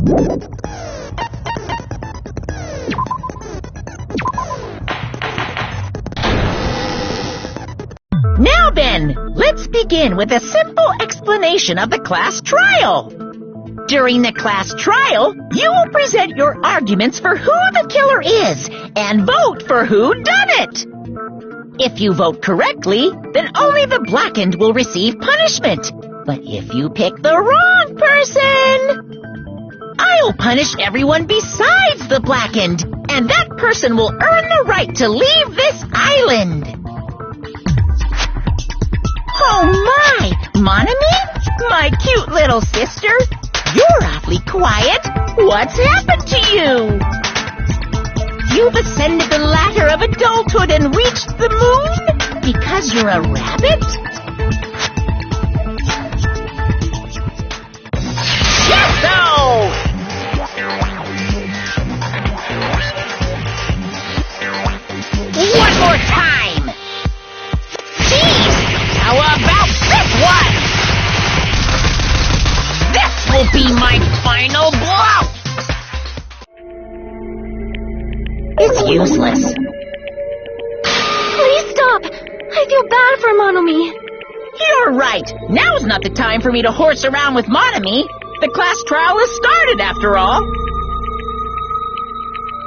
Now then, let's begin with a simple explanation of the class trial. During the class trial, you will present your arguments for who the killer is and vote for who done it. If you vote correctly, then only the blackened will receive punishment. But if you pick the wrong person, I'll punish everyone besides the blackened, and that person will earn the right to leave this island. Oh my! Monami? My cute little sister? You're awfully quiet. What's happened to you? You've ascended the ladder of adulthood and reached the moon? Because you're a rabbit? Yes-o! One more time! Jeez! How about this one? This will be my final blow! It's useless. Please stop! I feel bad for Monomi. You're right. Now's not the time for me to horse around with Monami. The class trial has started, after all.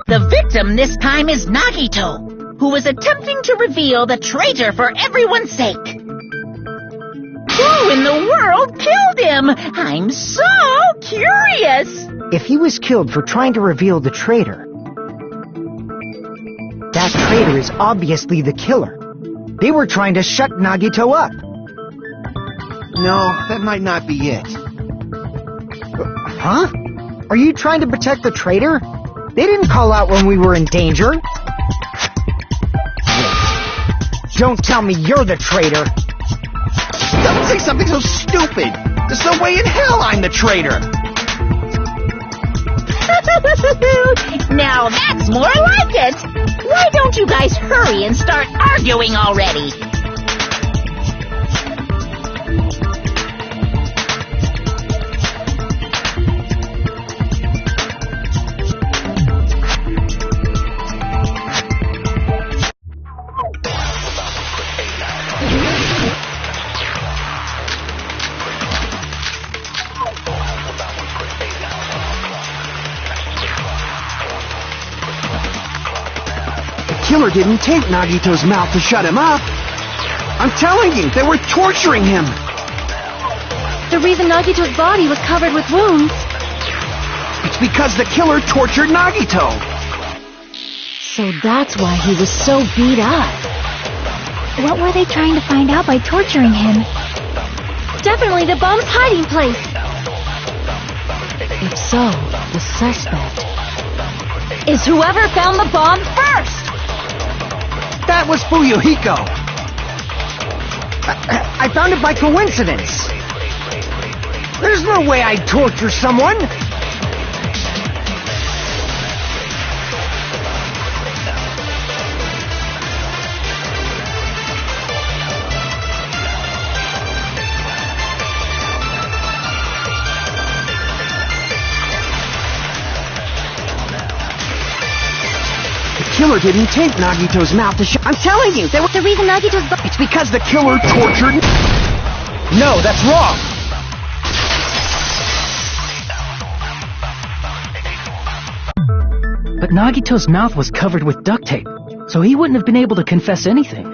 The victim this time is Nagito, who was attempting to reveal the traitor for everyone's sake. Who in the world killed him? I'm so curious. If he was killed for trying to reveal the traitor, that traitor is obviously the killer. They were trying to shut Nagito up. No, that might not be it. Huh? Are you trying to protect the traitor? They didn't call out when we were in danger. Wait. Don't tell me you're the traitor. Don't say something so stupid. There's no way in hell I'm the traitor. Now that's more like it. Why don't you guys hurry and start arguing already? The killer didn't tape Nagito's mouth to shut him up. I'm telling you, they were torturing him. The reason Nagito's body was covered with wounds. It's because the killer tortured Nagito. So that's why he was so beat up. What were they trying to find out by torturing him? Definitely the bomb's hiding place. If so, the suspect is whoever found the bomb first. That was Fuyuhiko. I found it by coincidence. There's no way I'd torture someone. The killer didn't tape Nagito's mouth to shut. I'm telling you, they were The reason Nagito's body... It's because the killer tortured... No, that's wrong. But Nagito's mouth was covered with duct tape, so he wouldn't have been able to confess anything.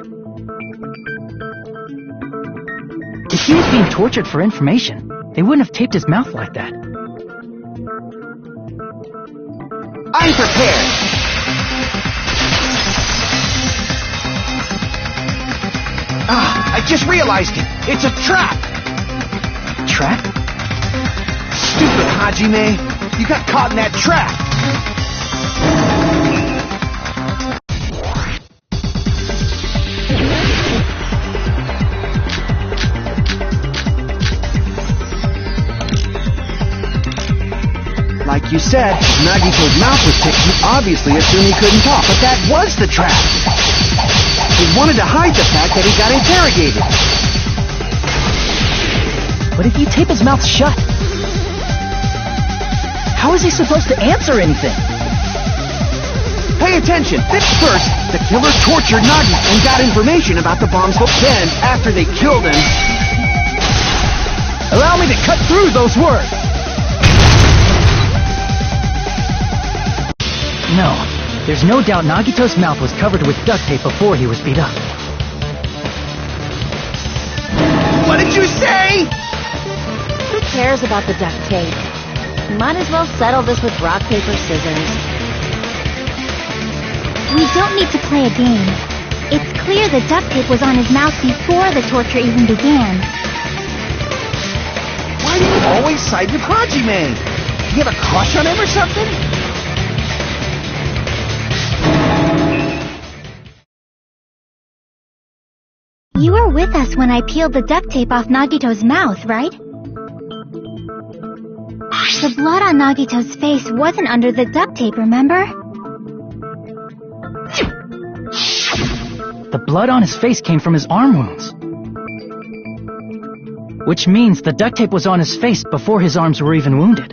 If he was being tortured for information, they wouldn't have taped his mouth like that. I'm prepared. I just realized it. It's a trap. Trap? Stupid Hajime. You got caught in that trap. Like you said, Nagito's mouth was taped. You obviously assumed he couldn't talk, but that was the trap. He wanted to hide the fact that he got interrogated. But if you tape his mouth shut... How How is he supposed to answer anything? Pay attention. First, the killer tortured Nagi and got information about the bombs. Then, after they killed him... Allow me to cut through those words! No, there's no doubt Nagito's mouth was covered with duct tape before he was beat up. What did you say? Who cares about the duct tape? Might as well settle this with rock, paper, scissors. We don't need to play a game. It's clear the duct tape was on his mouth before the torture even began. Why do you always side with Hajime? You have a crush on him or something? You were with us when I peeled the duct tape off Nagito's mouth, right? The blood on Nagito's face wasn't under the duct tape, remember? The blood on his face came from his arm wounds. Which means the duct tape was on his face before his arms were even wounded.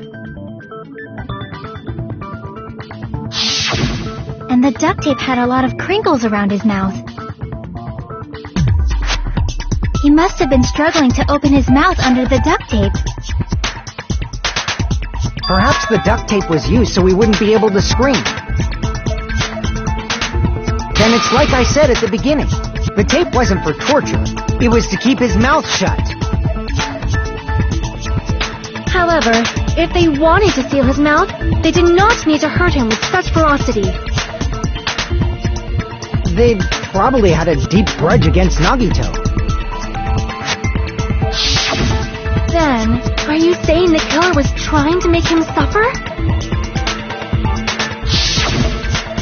And the duct tape had a lot of crinkles around his mouth. He must have been struggling to open his mouth under the duct tape. Perhaps the duct tape was used so he wouldn't be able to scream. Then it's like I said at the beginning. The tape wasn't for torture. It was to keep his mouth shut. However, if they wanted to seal his mouth, they did not need to hurt him with such ferocity. They probably had a deep grudge against Nagito. Then, are you saying the killer was trying to make him suffer?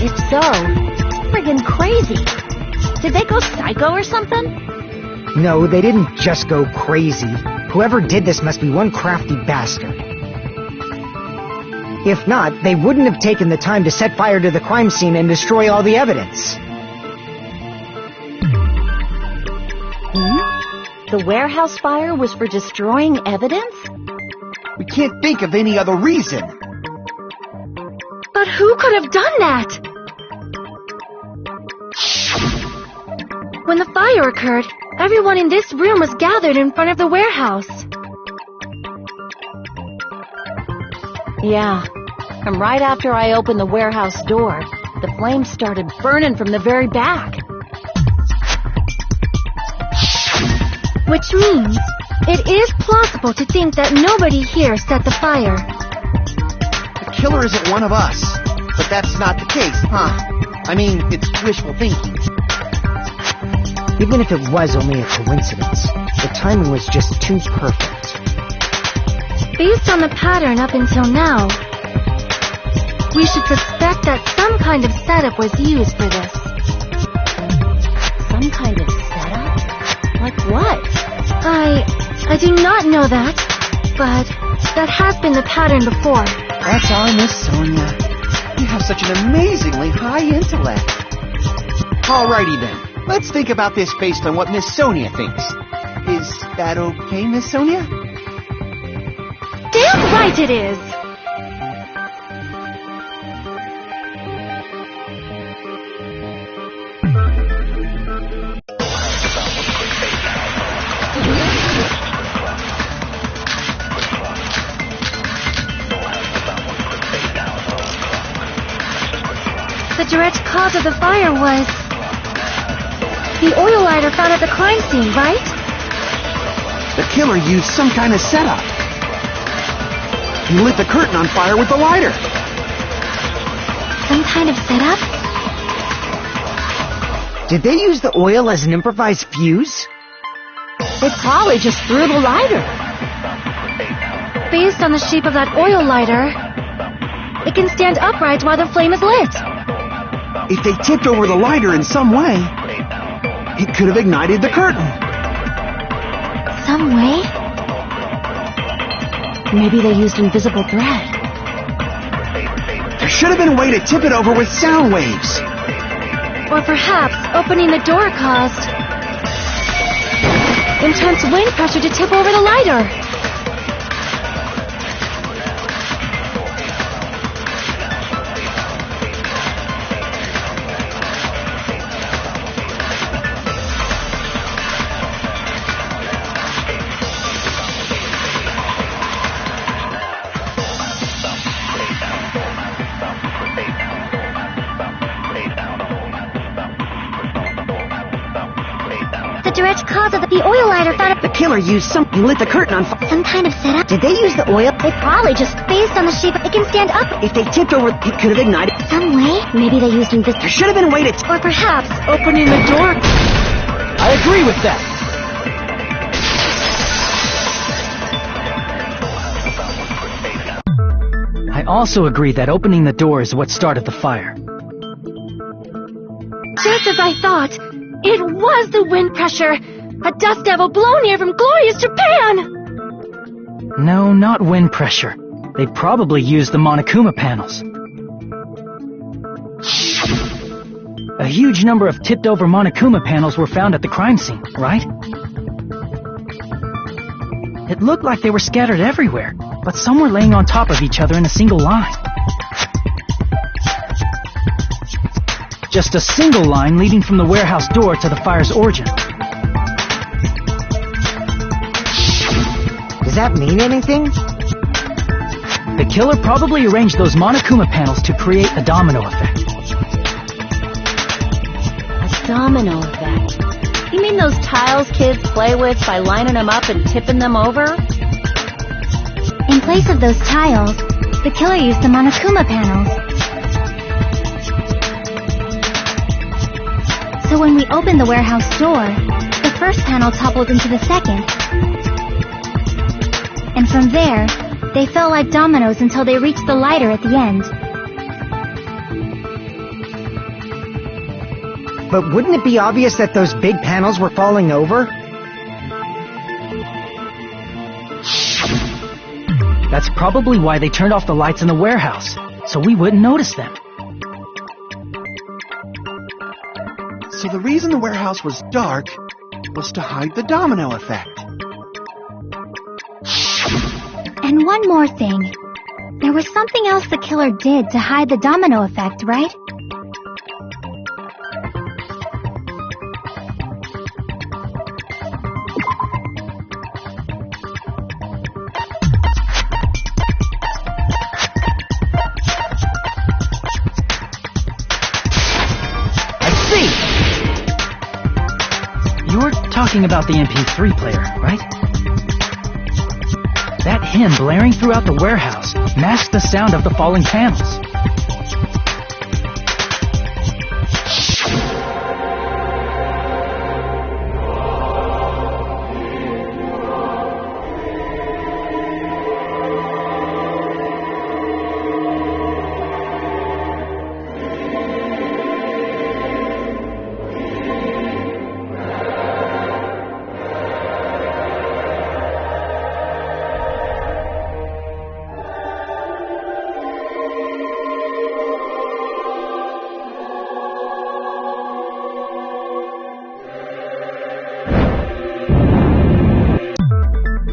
If so, friggin' crazy. Did they go psycho or something? No, they didn't just go crazy. Whoever did this must be one crafty bastard. If not, they wouldn't have taken the time to set fire to the crime scene and destroy all the evidence. The warehouse fire was for destroying evidence? We can't think of any other reason. But who could have done that? When the fire occurred, everyone in this room was gathered in front of the warehouse. Yeah. And right after I opened the warehouse door, the flames started burning from the very back. Which means, it is plausible to think that nobody here set the fire. The killer isn't one of us. But that's not the case, huh? I mean, it's wishful thinking. Even if it was only a coincidence, the timing was just too perfect. Based on the pattern up until now, we should suspect that some kind of setup was used for this. Some kind of setup? Like what? I do not know that, but that has been the pattern before. That's our Miss Sonia. You have such an amazingly high intellect. Alrighty then. Let's think about this based on what Miss Sonia thinks. Is that okay, Miss Sonia? Damn right it is! The direct cause of the fire was the oil lighter found at the crime scene, right? The killer used some kind of setup. He lit the curtain on fire with the lighter. Some kind of setup? Did they use the oil as an improvised fuse? They probably just threw the lighter. Based on the shape of that oil lighter, it can stand upright while the flame is lit. If they tipped over the lighter in some way, it could have ignited the curtain. Some way? Maybe they used invisible thread. There should have been a way to tip it over with sound waves. Or perhaps opening the door caused intense wind pressure to tip over the lighter. direct cause of the oil lighter found The killer used something lit the curtain on fire. some kind of setup. Did they use the oil? They probably just, based on the shape, it can stand up If they tipped over, it could have ignited. some way. Maybe they used invisible. There should have been a way to... Or perhaps Opening the door. I agree with that. I also agree that opening the door is what started the fire. just as I thought. It was the wind pressure. A dust devil blown here from glorious Japan. No, not wind pressure. They probably used the Monokuma panels. A huge number of tipped-over Monokuma panels were found at the crime scene, right? It looked like they were scattered everywhere, but some were laying on top of each other in a single line. Just a single line leading from the warehouse door to the fire's origin. Does that mean anything? The killer probably arranged those Monokuma panels to create a domino effect. A domino effect. You mean those tiles kids play with by lining them up and tipping them over? In place of those tiles, the killer used the Monokuma panels. So when we opened the warehouse door, the first panel toppled into the second. And from there, they fell like dominoes until they reached the lighter at the end. But wouldn't it be obvious that those big panels were falling over? That's probably why they turned off the lights in the warehouse, so we wouldn't notice them. So the reason the warehouse was dark was to hide the domino effect. And one more thing. There was something else the killer did to hide the domino effect, right? You're talking about the MP3 player, right? That hymn blaring throughout the warehouse masked the sound of the falling panels.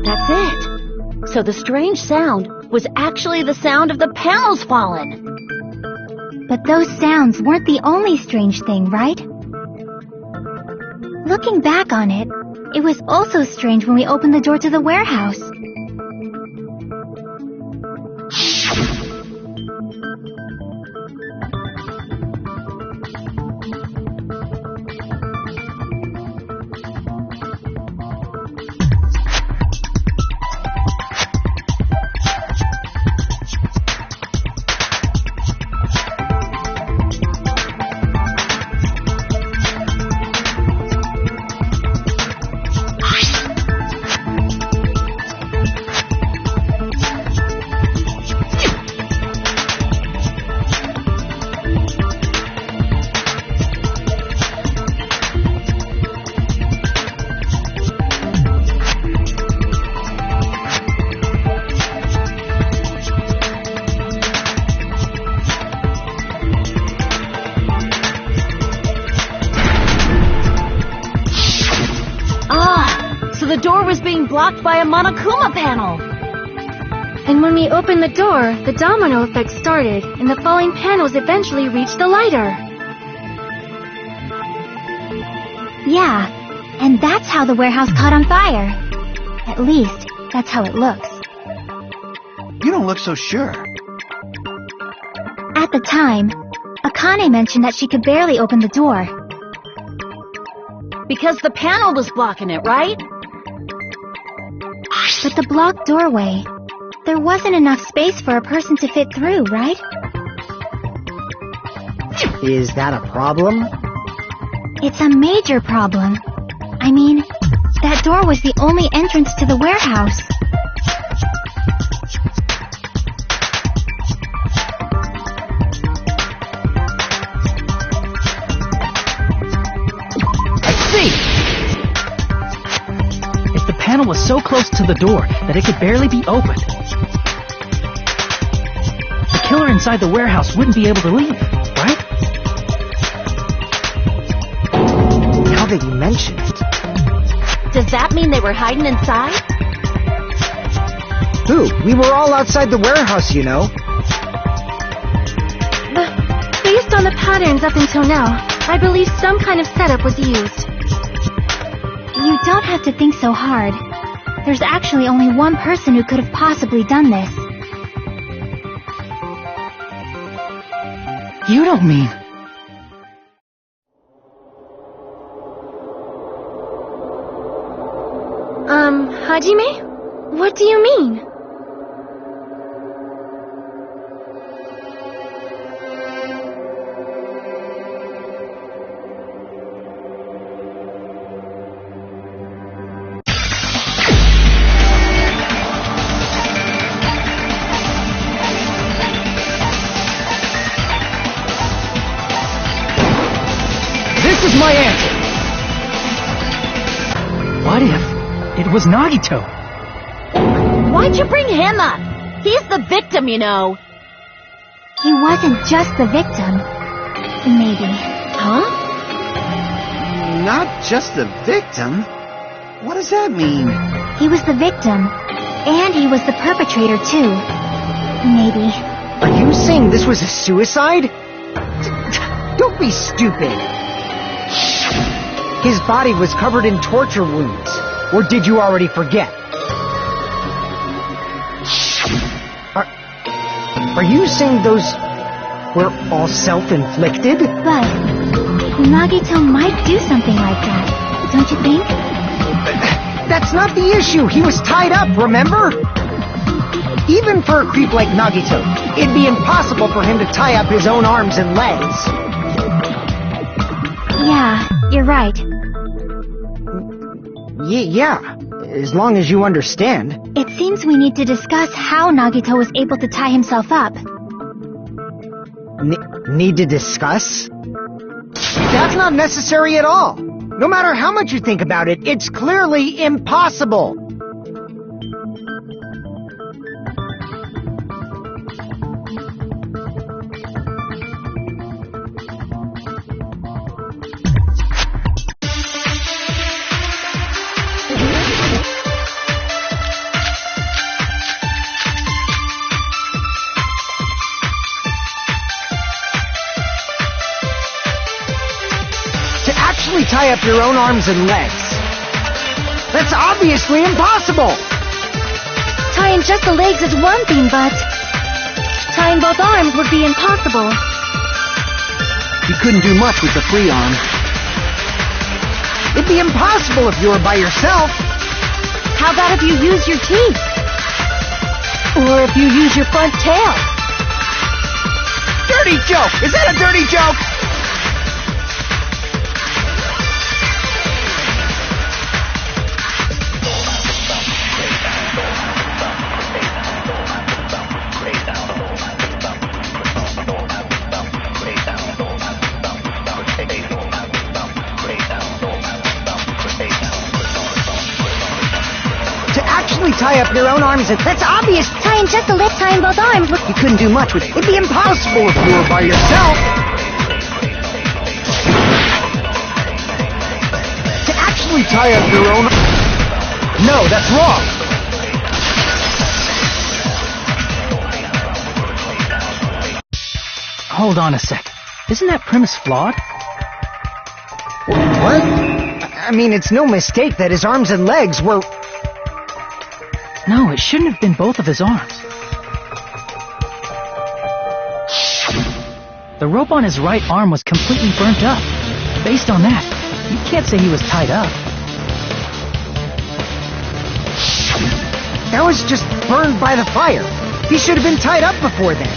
That's it. So the strange sound was actually the sound of the panels falling. But those sounds weren't the only strange thing, right? Looking back on it, it was also strange when we opened the door to the warehouse. So the door was being blocked by a Monokuma panel. And when we opened the door, the domino effect started, and the falling panels eventually reached the lighter. Yeah, and that's how the warehouse caught on fire. At least, that's how it looks. You don't look so sure. At the time, Akane mentioned that she could barely open the door. Because the panel was blocking it, right? But the blocked doorway, there wasn't enough space for a person to fit through, right? Is that a problem? It's a major problem. I mean, that door was the only entrance to the warehouse. I see! If the panel was so close to the door that it could barely be opened, the killer inside the warehouse wouldn't be able to leave, right? Now that you mention it. Does that mean they were hiding inside? Who? We were all outside the warehouse, you know. Based on the patterns up until now, I believe some kind of setup was used. You don't have to think so hard. There's actually only one person who could have possibly done this. You don't mean... Hajime? What do you mean? This is my answer. What if it was Nagito? Why'd you bring him up? He's the victim, you know. He wasn't just the victim. Maybe. Huh? Not just the victim? What does that mean? He was the victim. And he was the perpetrator, too. Maybe. Are you saying this was a suicide? Don't be stupid. His body was covered in torture wounds. Or did you already forget? Are you saying those were all self-inflicted? But Nagito might do something like that, don't you think? That's not the issue. He was tied up, remember? Even for a creep like Nagito, it'd be impossible for him to tie up his own arms and legs. Yeah, you're right. Yeah, as long as you understand. It seems we need to discuss how Nagito was able to tie himself up. Need to discuss? That's not necessary at all. No matter how much you think about it, it's clearly impossible. Tie up your own arms and legs. That's obviously impossible! Tying just the legs is one thing, but tying both arms would be impossible. You couldn't do much with the free arm. It'd be impossible if you were by yourself. How about if you use your teeth? Or if you use your front tail? Dirty joke! Is that a dirty joke? Tie up your own arms and that's obvious. Tying just the legs, tying both arms would... You couldn't do much with it. It'd be impossible if you were by yourself. To actually tie up your own... No, that's wrong. Hold on a sec. Isn't that premise flawed? What? I mean, it's no mistake that his arms and legs were... No, it shouldn't have been both of his arms. The rope on his right arm was completely burnt up. Based on that, You can't say he was tied up. That was just burned by the fire. He should have been tied up before then.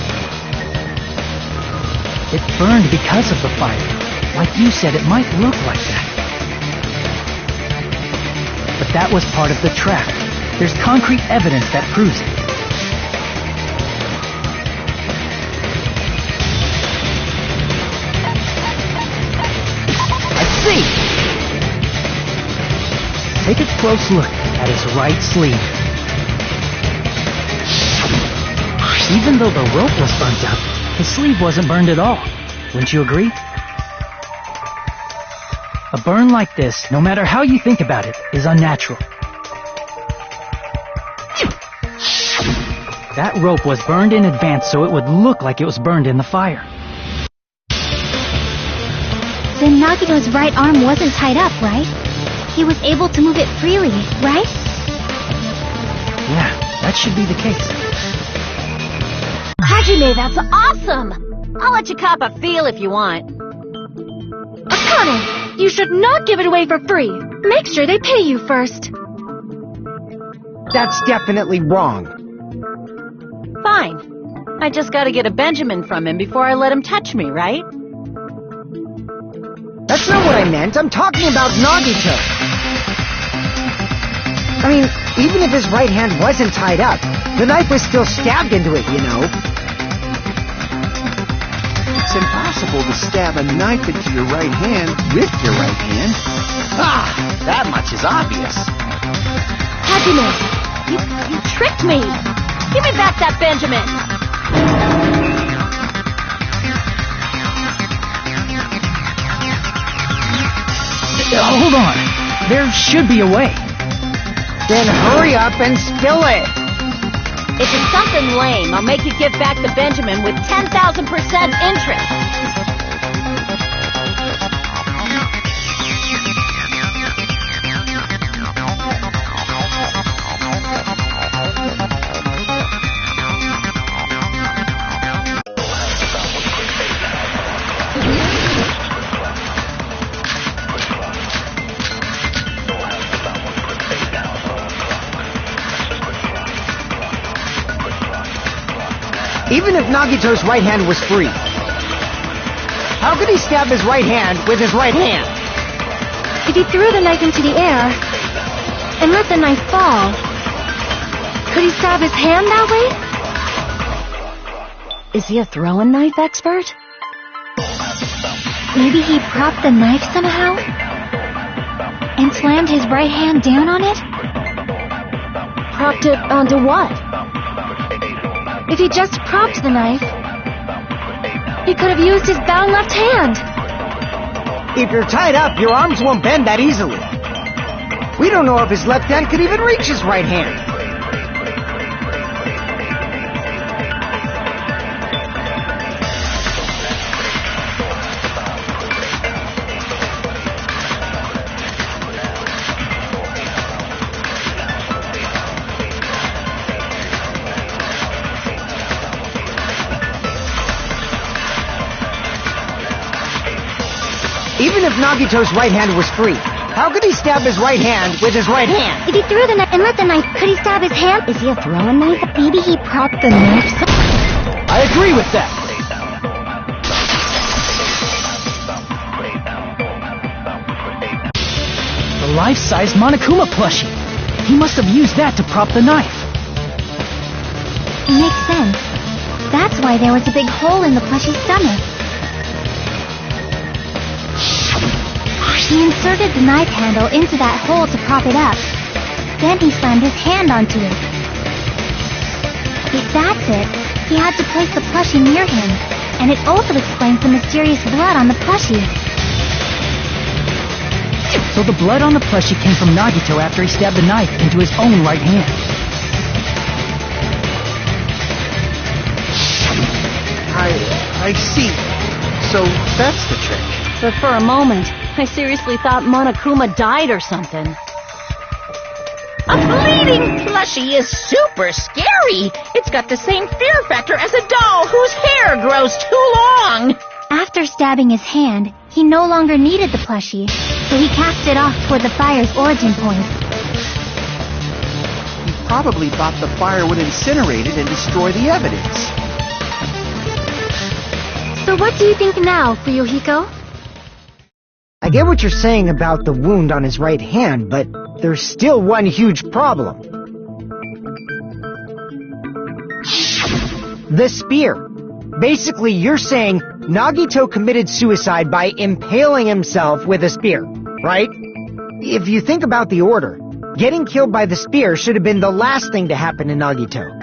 It burned because of the fire. Like you said, it might look like that. But that was part of the trap. There's concrete evidence that proves it. I see! Take a close look at his right sleeve. Even though the rope was burnt up, his sleeve wasn't burned at all. Wouldn't you agree? A burn like this, no matter how you think about it, is unnatural. That rope was burned in advance so it would look like it was burned in the fire. Then Nagito's right arm wasn't tied up, right? He was able to move it freely, right? Yeah, that should be the case. Hajime, that's awesome! I'll let you cop a feel if you want. Akane, you should not give it away for free. Make sure they pay you first. That's definitely wrong. Fine. I just gotta get a Benjamin from him before I let him touch me, right? That's not what I meant. I'm talking about Nagito. I mean, even if his right hand wasn't tied up, the knife was still stabbed into it, you know. It's impossible to stab a knife into your right hand with your right hand. Ah, that much is obvious. Hajime, you tricked me! Give me back that Benjamin! Hold on. There should be a way. Then hurry up and spill it! If it's something lame, I'll make you give back the Benjamin with 10,000% interest! Even if Nagito's right hand was free, how could he stab his right hand with his right hand? If he threw the knife into the air and let the knife fall, could he stab his hand that way? Is he a throwing knife expert? Maybe he propped the knife somehow and slammed his right hand down on it? Propped it onto what? If he just propped the knife, he could have used his bound left hand. If you're tied up, your arms won't bend that easily. We don't know if his left hand could even reach his right hand. Even if Nagito's right hand was free, how could he stab his right hand with his right hand? If he threw the knife and let the knife, could he stab his hand? Is he a throwing knife? Maybe he propped the knife. I agree with that. The life-size Monokuma plushie. He must have used that to prop the knife. Makes sense. That's why there was a big hole in the plushie's stomach. He inserted the knife handle into that hole to prop it up. Then he slammed his hand onto it. If that's it, he had to place the plushie near him, and it also explains the mysterious blood on the plushie. So the blood on the plushie came from Nagito after he stabbed the knife into his own right hand. I see. So that's the trick. But for a moment, I seriously thought Monokuma died or something. A bleeding plushie is super scary! It's got the same fear factor as a doll whose hair grows too long! After stabbing his hand, he no longer needed the plushie, so he cast it off toward the fire's origin point. He probably thought the fire would incinerate it and destroy the evidence. So what do you think now, Fuyuhiko? I get what you're saying about the wound on his right hand, but there's still one huge problem. The spear. Basically, you're saying Nagito committed suicide by impaling himself with a spear, right? If you think about the order, getting killed by the spear should have been the last thing to happen to Nagito.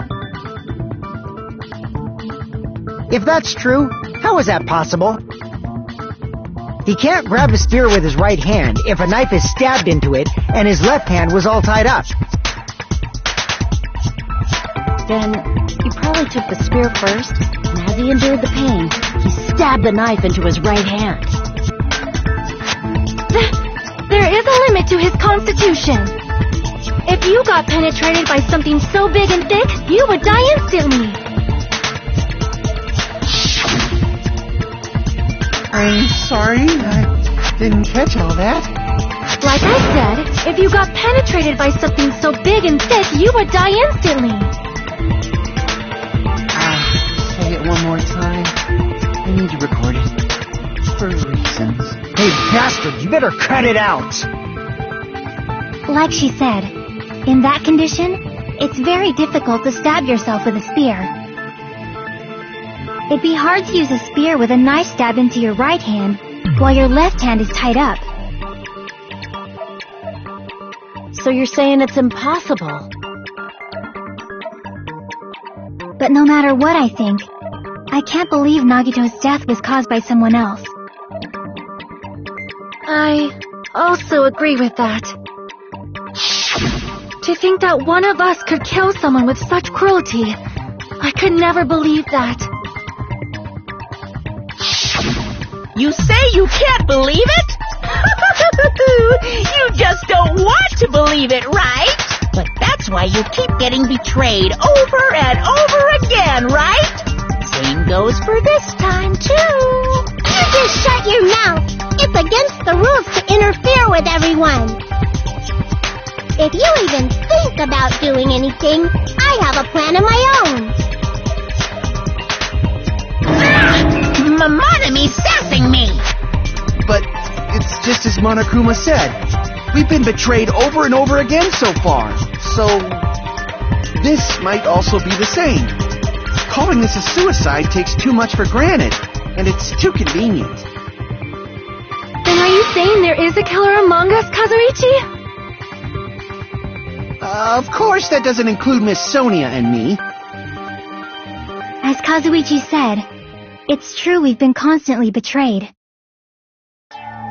If that's true, how is that possible? He can't grab a spear with his right hand if a knife is stabbed into it and his left hand was all tied up. Then he probably took the spear first, and as he endured the pain, he stabbed the knife into his right hand. There is a limit to his constitution. If you got penetrated by something so big and thick, you would die instantly. I'm sorry, I didn't catch all that. Like I said, if you got penetrated by something so big and thick, you would die instantly. Say it one more time. I need to record it. For reasons. Hey, bastard, you better cut it out! Like she said, in that condition, it's very difficult to stab yourself with a spear. It'd be hard to use a spear with a knife stabbed into your right hand while your left hand is tied up. So you're saying it's impossible? But no matter what I think, I can't believe Nagito's death was caused by someone else. I also agree with that. To think that one of us could kill someone with such cruelty, I could never believe that. You say you can't believe it? You just don't want to believe it, right? But that's why you keep getting betrayed over and over again, right? Same goes for this time, too. You just shut your mouth. It's against the rules to interfere with everyone. If you even think about doing anything, I have a plan of my own. Monome's sassing me! But it's just as Monokuma said. We've been betrayed over and over again so far. So this might also be the same. Calling this a suicide takes too much for granted, and it's too convenient. Then are you saying there is a killer among us, Kazuichi? Of course that doesn't include Miss Sonia and me. As Kazuichi said, it's true we've been constantly betrayed.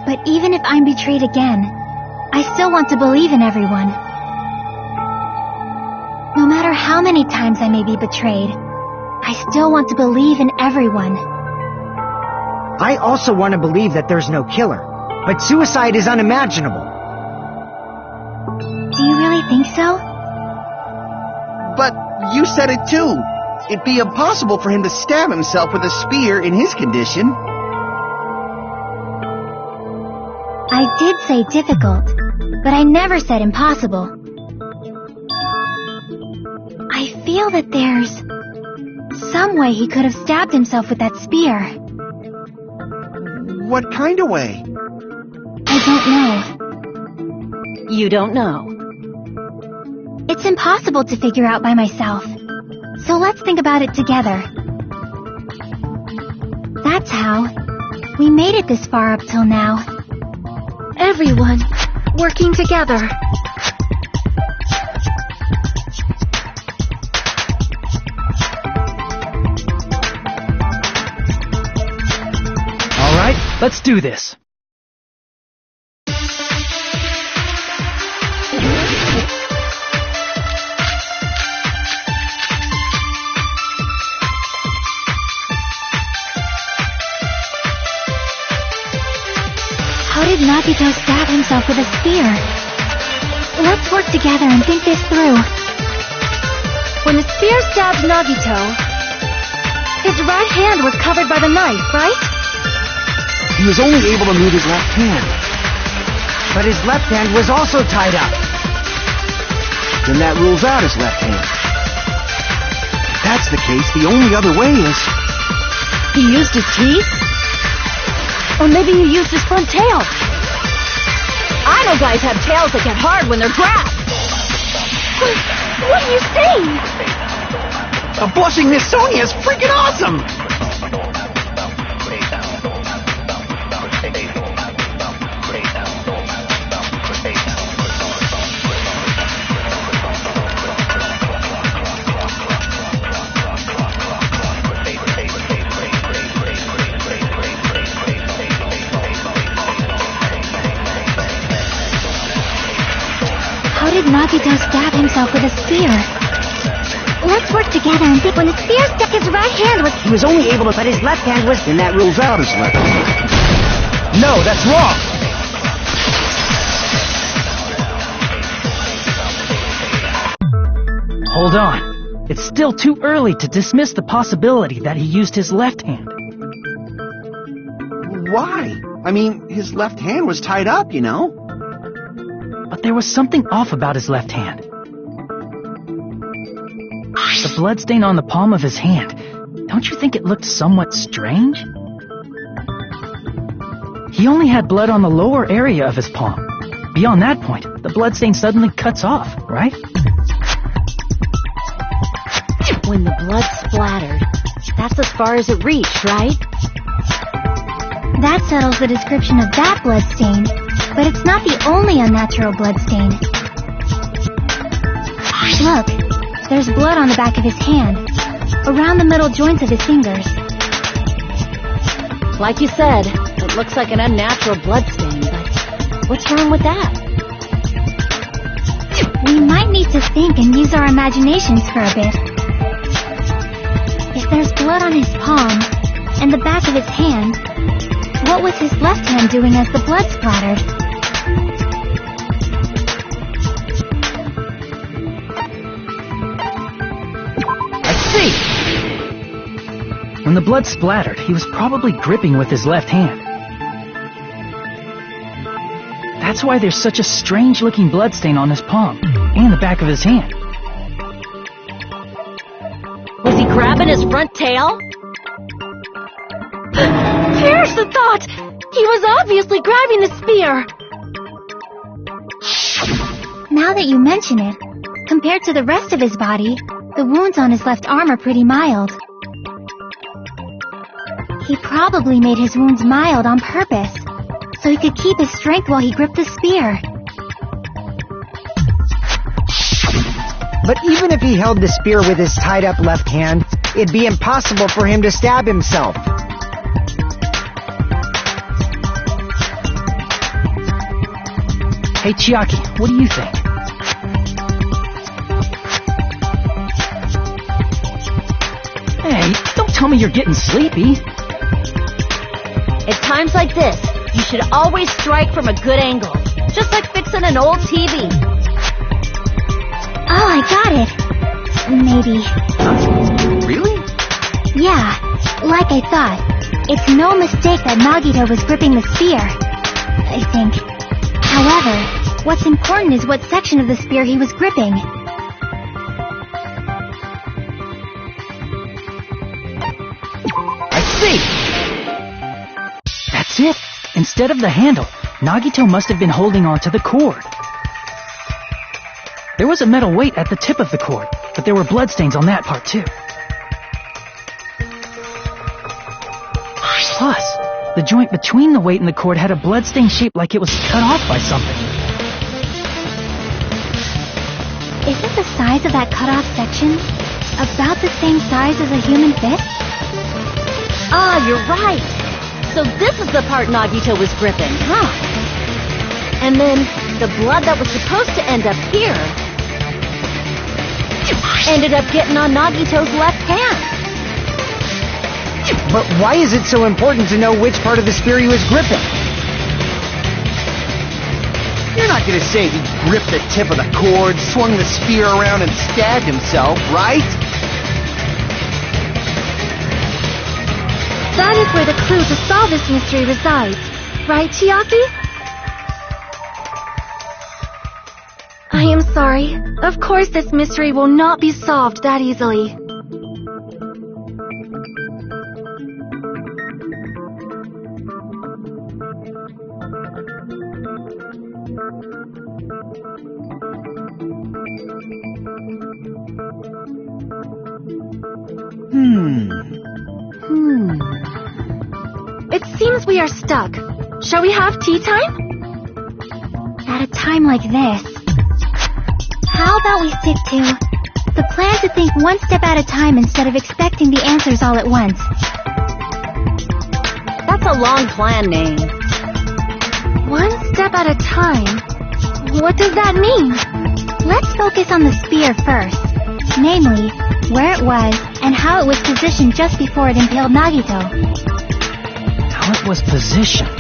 But even if I'm betrayed again, I still want to believe in everyone. No matter how many times I may be betrayed, I still want to believe in everyone. I also want to believe that there's no killer, but suicide is unimaginable. Do you really think so? But you said it too. It'd be impossible for him to stab himself with a spear in his condition. I did say difficult, but I never said impossible. I feel that there's some way he could have stabbed himself with that spear. What kind of way? I don't know. You don't know. It's impossible to figure out by myself. So let's think about it together. That's how we made it this far up till now. Everyone working together. All right, let's do this. How did Nagito stab himself with a spear? Let's work together and think this through. When the spear stabbed Nagito, his right hand was covered by the knife, right? He was only able to move his left hand. But his left hand was also tied up. Then that rules out his left hand. If that's the case, the only other way is... He used his teeth? Or maybe he used his front tail. I know guys have tails that get hard when they're grabbed. What are you saying? A blushing Miss Sonia is freaking awesome! How did Nagito stab himself with a spear? Let's work together and think when the spear stuck his right hand was... He was only able to... But his left hand was... Then that rules out his left hand. No, that's wrong! Hold on. It's still too early to dismiss the possibility that he used his left hand. Why? I mean, his left hand was tied up, you know? But there was something off about his left hand. The bloodstain on the palm of his hand. Don't you think it looked somewhat strange? He only had blood on the lower area of his palm. Beyond that point, the bloodstain suddenly cuts off, right? When the blood splattered, that's as far as it reached, right? That settles the description of that bloodstain, but it's not the only unnatural bloodstain. Look, there's blood on the back of his hand, around the middle joints of his fingers. Like you said, it looks like an unnatural bloodstain, but what's wrong with that? We might need to think and use our imaginations for a bit. If there's blood on his palm and the back of his hand, what was his left hand doing as the blood splattered? I see! When the blood splattered, he was probably gripping with his left hand. That's why there's such a strange-looking bloodstain on his palm and the back of his hand. Was he grabbing his front tail? Perish the thought! He was obviously grabbing the spear! Now that you mention it, compared to the rest of his body, the wounds on his left arm are pretty mild. He probably made his wounds mild on purpose, so he could keep his strength while he gripped the spear. But even if he held the spear with his tied-up left hand, it'd be impossible for him to stab himself. Hey, Chiaki, what do you think? Hey, don't tell me you're getting sleepy. At times like this, you should always strike from a good angle, just like fixing an old TV. Oh, I got it. Maybe. Really? Yeah, like I thought. It's no mistake that Nagito was gripping the spear, I think. However, what's important is what section of the spear he was gripping. I see! That's it! Instead of the handle, Nagito must have been holding on to the cord. There was a metal weight at the tip of the cord, but there were bloodstains on that part too. Plus, the joint between the weight and the cord had a bloodstain shaped like it was cut off by something. Isn't the size of that cut-off section about the same size as a human fist? Ah, you're right. So this is the part Nagito was gripping, huh? And then the blood that was supposed to end up here ended up getting on Nagito's left hand. But why is it so important to know which part of the spear he was gripping? You're not gonna say he gripped the tip of the cord, swung the spear around, and stabbed himself, right? That is where the clue to solve this mystery resides. Right, Chiaki? I am sorry. Of course this mystery will not be solved that easily. It seems we are stuck. Shall we have tea time? At a time like this, how about we stick to the plan to think one step at a time instead of expecting the answers all at once? That's a long plan name. One step at a time? What does that mean? Let's focus on the spear first. Namely, where it was and how it was positioned just before it impaled Nagito. How it was positioned?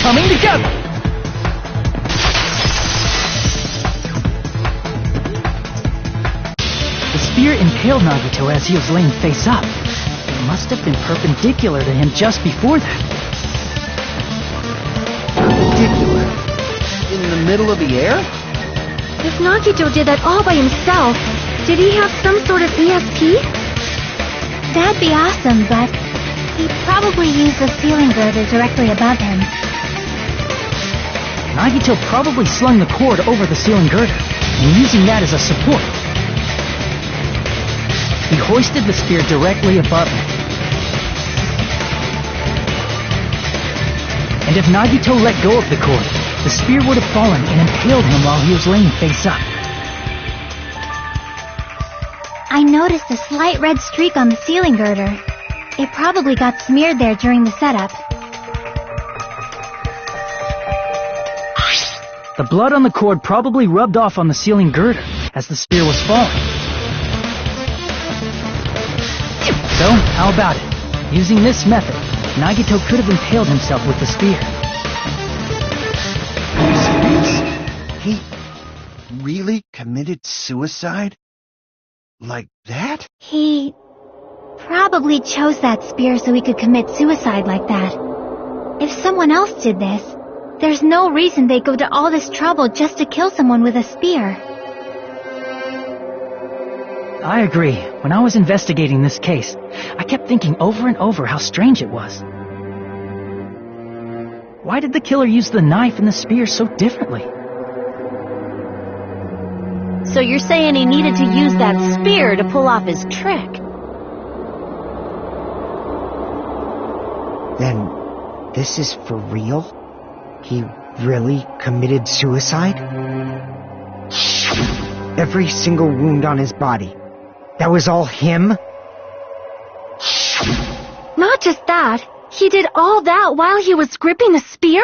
Coming together! The spear impaled Nagito as he was laying face up. It must have been perpendicular to him just before that. Perpendicular? In the middle of the air? If Nagito did that all by himself, did he have some sort of ESP? That'd be awesome, but he probably used the ceiling girder directly above him. Nagito probably slung the cord over the ceiling girder, and using that as a support. He hoisted the spear directly above him. And if Nagito let go of the cord, the spear would have fallen and impaled him while he was laying face up. I noticed a slight red streak on the ceiling girder. It probably got smeared there during the setup. The blood on the cord probably rubbed off on the ceiling girder as the spear was falling. So, how about it? Using this method, Nagito could have impaled himself with the spear. Are you serious? He really committed suicide? Like that? He probably chose that spear so he could commit suicide like that. If someone else did this, there's no reason they'd go to all this trouble just to kill someone with a spear. I agree. When I was investigating this case, I kept thinking over and over how strange it was. Why did the killer use the knife and the spear so differently? So you're saying he needed to use that spear to pull off his trick? Then, this is for real? He really committed suicide? Every single wound on his body. That was all him? Not just that, he did all that while he was gripping the spear?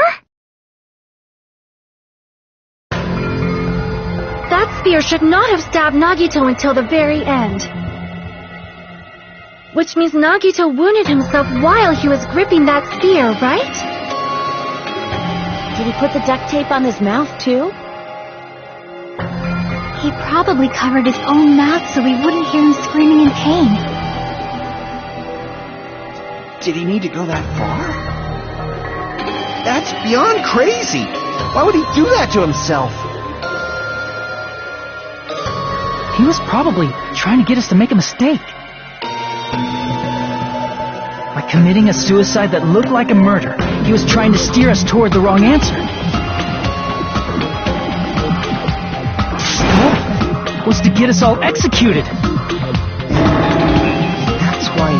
That spear should not have stabbed Nagito until the very end. Which means Nagito wounded himself while he was gripping that spear, right? Did he put the duct tape on his mouth, too? He probably covered his own mouth so we wouldn't hear him screaming in pain. Did he need to go that far? That's beyond crazy! Why would he do that to himself? He was probably trying to get us to make a mistake. By committing a suicide that looked like a murder, he was trying to steer us toward the wrong answer. Was to get us all executed. That's why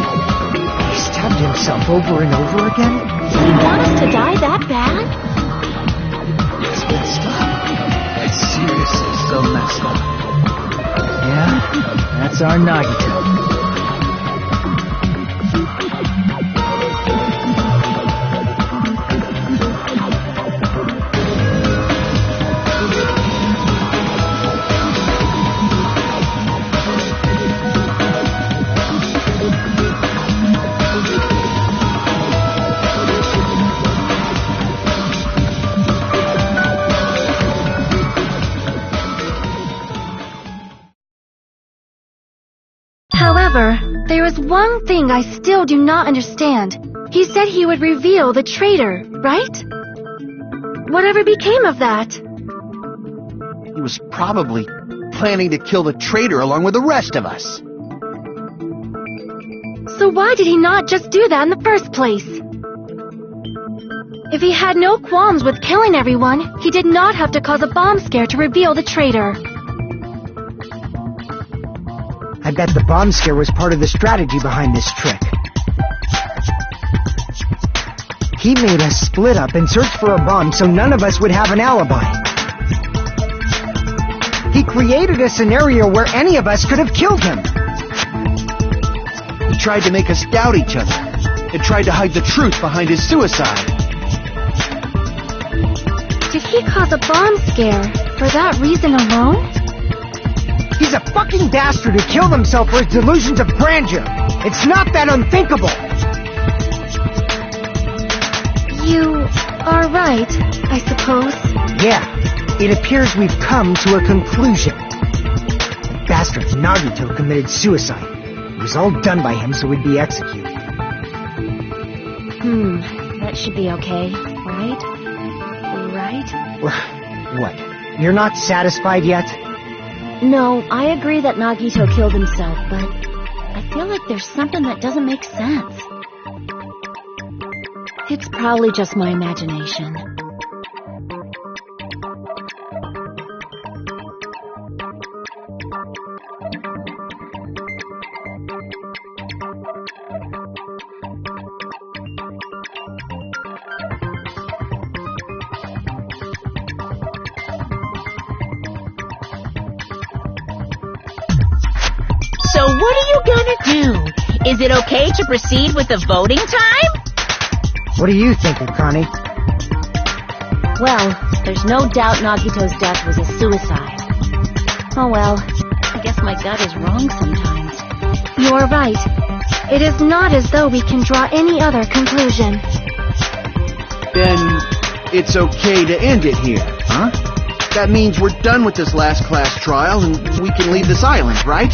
he stabbed himself over and over again? Did he want us to die that bad? That's messed up. It's seriously so messed up. Yeah, that's our Nagito. However, there is one thing I still do not understand. He said he would reveal the traitor, right? Whatever became of that? He was probably planning to kill the traitor along with the rest of us. So why did he not just do that in the first place? If he had no qualms with killing everyone, he did not have to cause a bomb scare to reveal the traitor. I bet the bomb scare was part of the strategy behind this trick. He made us split up and search for a bomb so none of us would have an alibi. He created a scenario where any of us could have killed him. He tried to make us doubt each other and tried to hide the truth behind his suicide. Did he cause a bomb scare for that reason alone? He's a fucking bastard who killed himself for his delusions of grandeur. It's not that unthinkable. You are right, I suppose. Yeah, it appears we've come to a conclusion. Bastard Nagito committed suicide. It was all done by him so we'd be executed. That should be okay, right? Right? What? You're not satisfied yet? No, I agree that Nagito killed himself, but I feel like there's something that doesn't make sense. It's probably just my imagination. So what are you gonna do? Is it okay to proceed with the voting time? What do you think, Akane? Well, there's no doubt Nagito's death was a suicide. Oh well, I guess my gut is wrong sometimes. You're right. It is not as though we can draw any other conclusion. Then it's okay to end it here, huh? That means we're done with this last class trial and we can leave this island, right?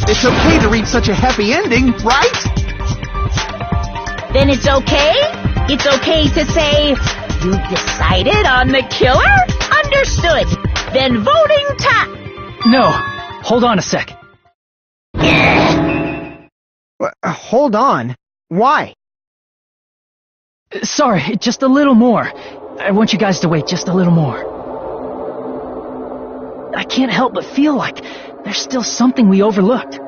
It's okay to reach such a happy ending, right? Then it's okay? It's okay to say, you decided on the killer? Understood. Then voting time. No, hold on a sec. Hold on. Why? Sorry, just a little more. I want you guys to wait just a little more. I can't help but feel like there's still something we overlooked.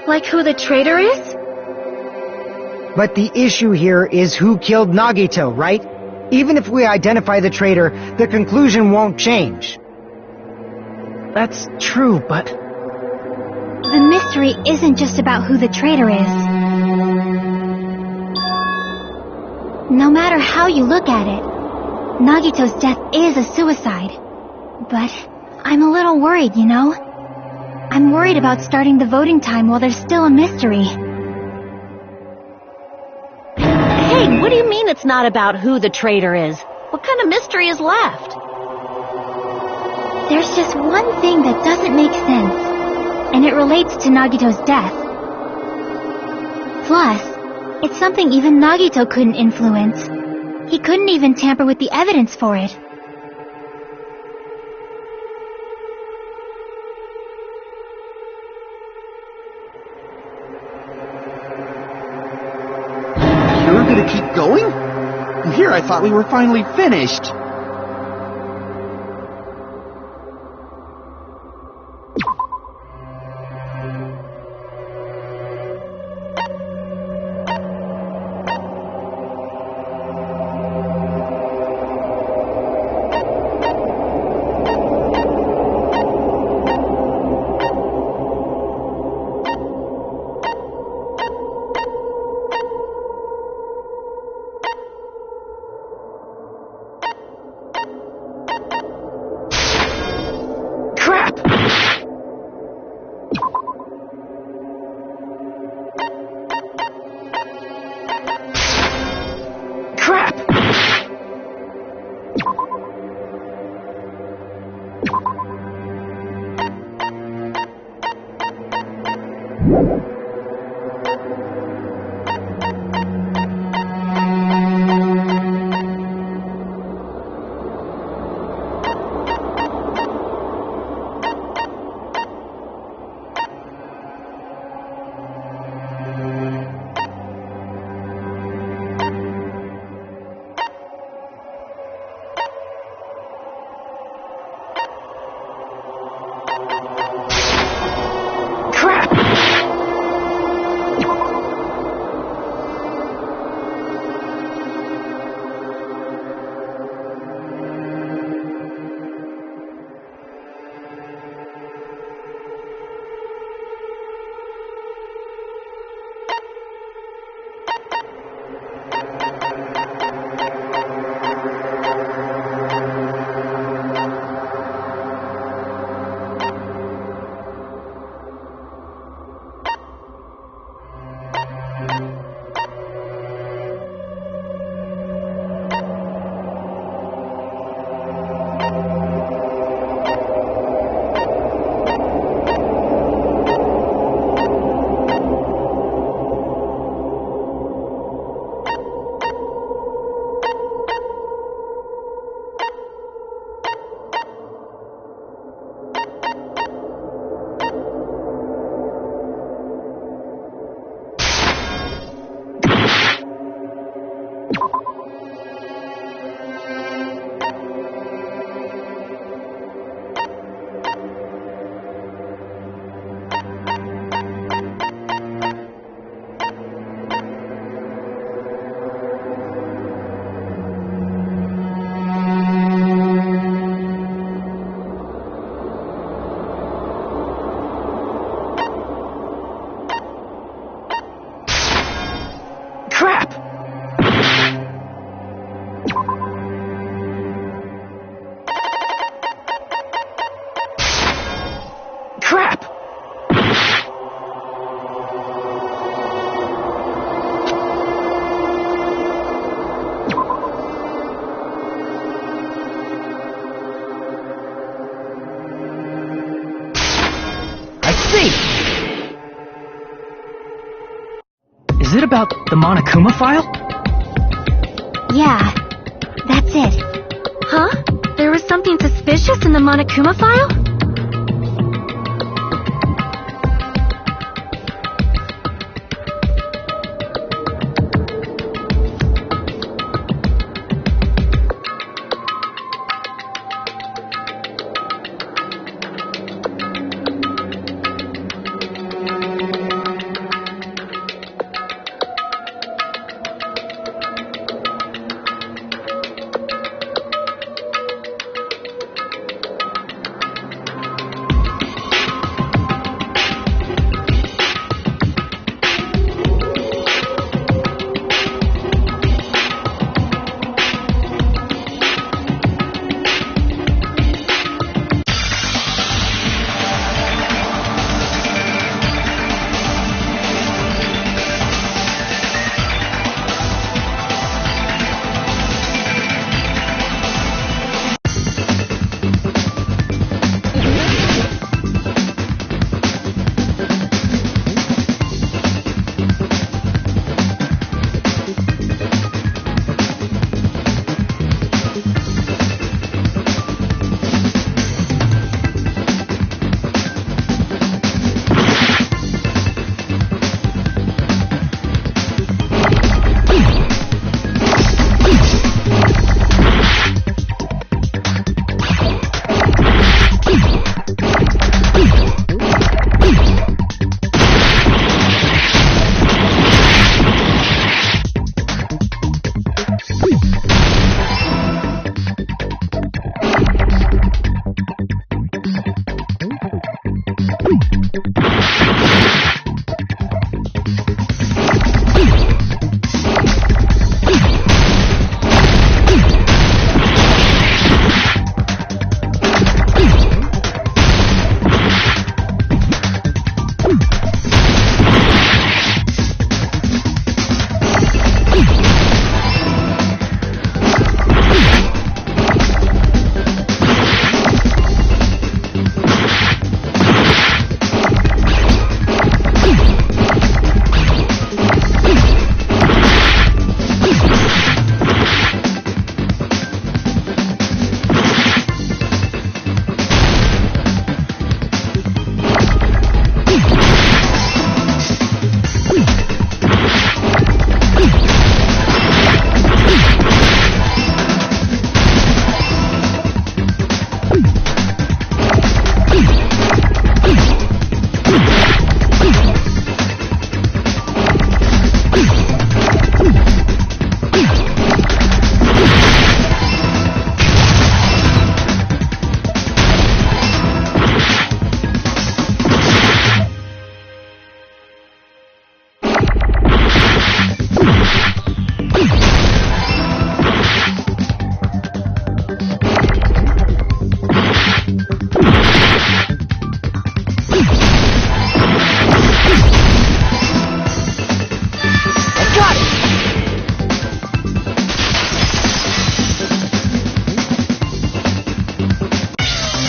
Like who the traitor is? But the issue here is who killed Nagito, right? Even if we identify the traitor, the conclusion won't change. That's true, but... The mystery isn't just about who the traitor is. No matter how you look at it, Nagito's death is a suicide. But I'm a little worried, you know? I'm worried about starting the voting time while there's still a mystery. Hey, what do you mean it's not about who the traitor is? What kind of mystery is left? There's just one thing that doesn't make sense, and it relates to Nagito's death. Plus, it's something even Nagito couldn't influence. He couldn't even tamper with the evidence for it. You're gonna keep going? Here I thought we were finally finished. about the Monokuma file? Yeah, that's it. Huh? There was something suspicious in the Monokuma file?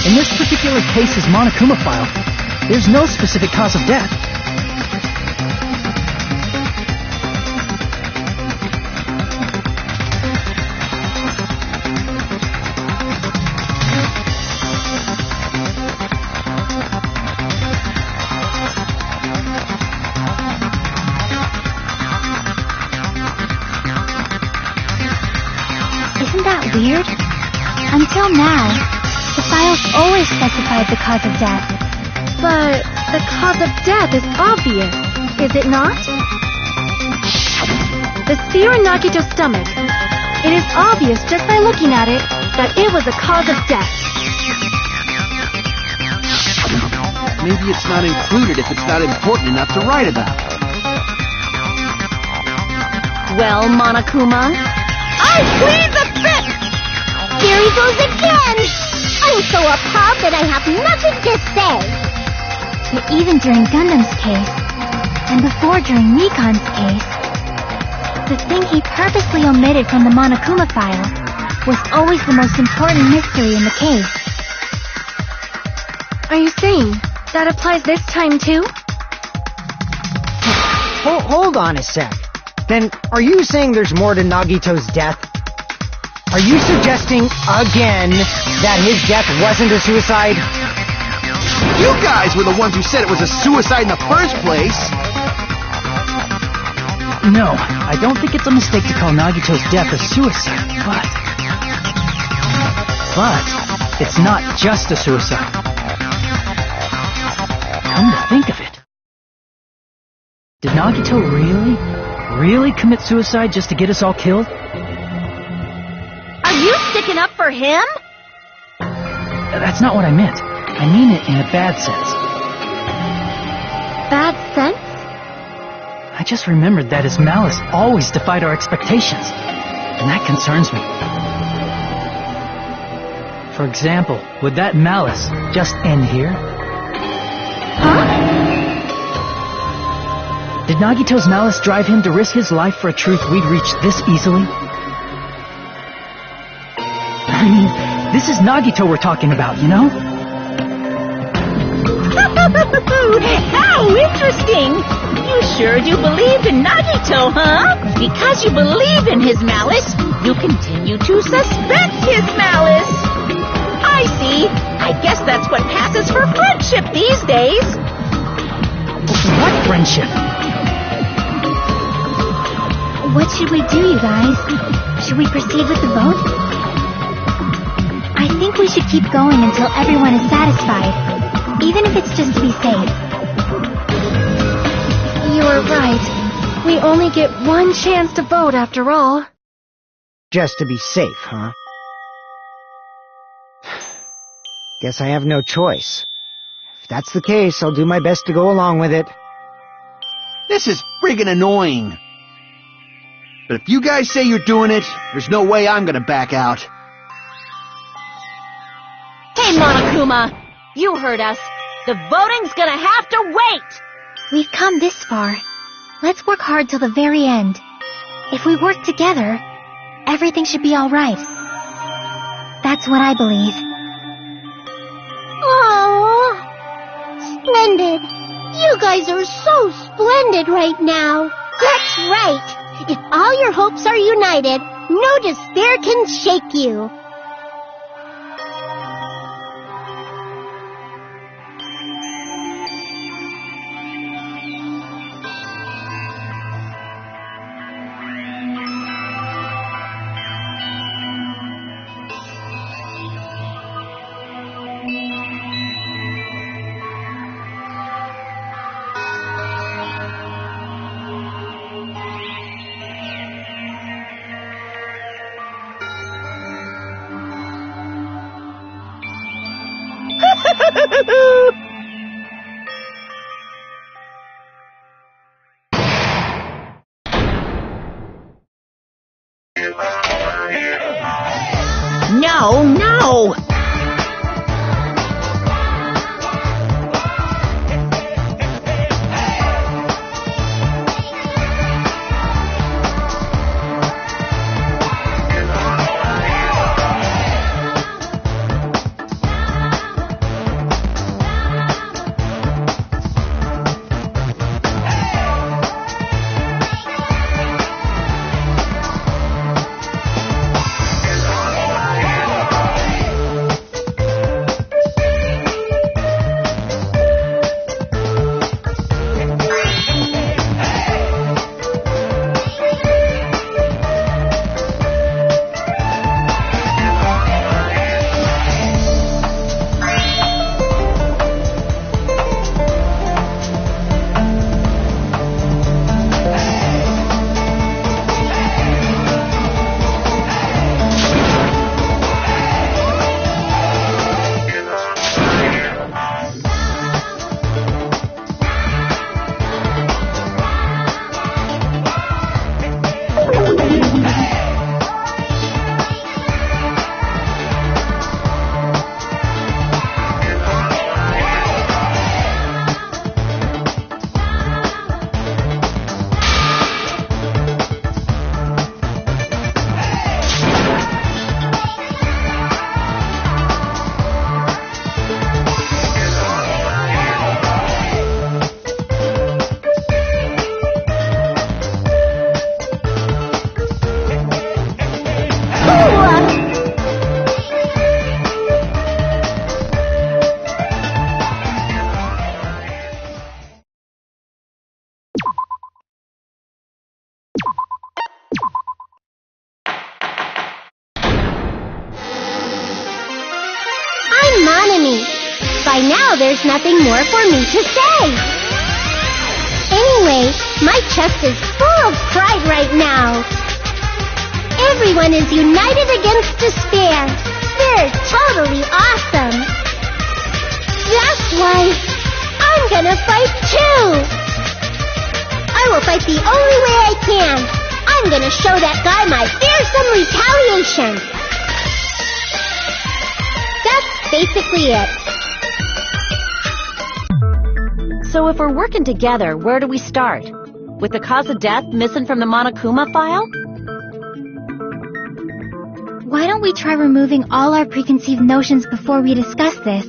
In this particular case's Monokuma file, there's no specific cause of death. Isn't that weird? Until now, the files always specified the cause of death. But the cause of death is obvious, is it not? The spear in Nagito's stomach. It is obvious just by looking at it that it was a cause of death. Maybe it's not included if it's not important enough to write about. Well, Monokuma, I plead the fifth! Here he goes again! I'm so appalled that I have nothing to say. But even during Gundam's case, and before during Nikon's case, the thing he purposely omitted from the Monokuma file was always the most important mystery in the case. are you saying that applies this time too? Hold on a sec. Then are you saying there's more to Nagito's death? Are you suggesting, again, that his death wasn't a suicide? You guys were the ones who said it was a suicide in the first place! No, I don't think it's a mistake to call Nagito's death a suicide, but it's not just a suicide. Come to think of it, did Nagito really commit suicide just to get us all killed? Are you sticking up for him? That's not what I meant. I mean it in a bad sense. Bad sense? I just remembered that his malice always defied our expectations, and that concerns me. For example, would that malice just end here? Huh? Did Nagito's malice drive him to risk his life for a truth we'd reach this easily? I mean, this is Nagito we're talking about, you know? How interesting! You sure do believe in Nagito, huh? Because you believe in his malice, you continue to suspect his malice. I see. I guess that's what passes for friendship these days. What friendship? What should we do, you guys? Should we proceed with the vote? I think we should keep going until everyone is satisfied, even if it's just to be safe. You're right. We only get one chance to vote after all. Just to be safe, huh? Guess I have no choice. If that's the case, I'll do my best to go along with it. This is friggin' annoying. But if you guys say you're doing it, there's no way I'm gonna back out. Hey, Monokuma! You heard us. The voting's gonna have to wait! We've come this far. Let's work hard till the very end. If we work together, everything should be all right. That's what I believe. Oh, splendid. You guys are so splendid right now. That's right. If all your hopes are united, no despair can shake you. No, no! enemy. By now, there's nothing more for me to say. Anyway, my chest is full of pride right now. Everyone is united against despair. They're totally awesome. That's why I'm gonna fight too. I will fight the only way I can. I'm gonna show that guy my fearsome retaliation. That's basically it. So if we're working together, where do we start? With the cause of death missing from the Monokuma file? Why don't we try removing all our preconceived notions before we discuss this?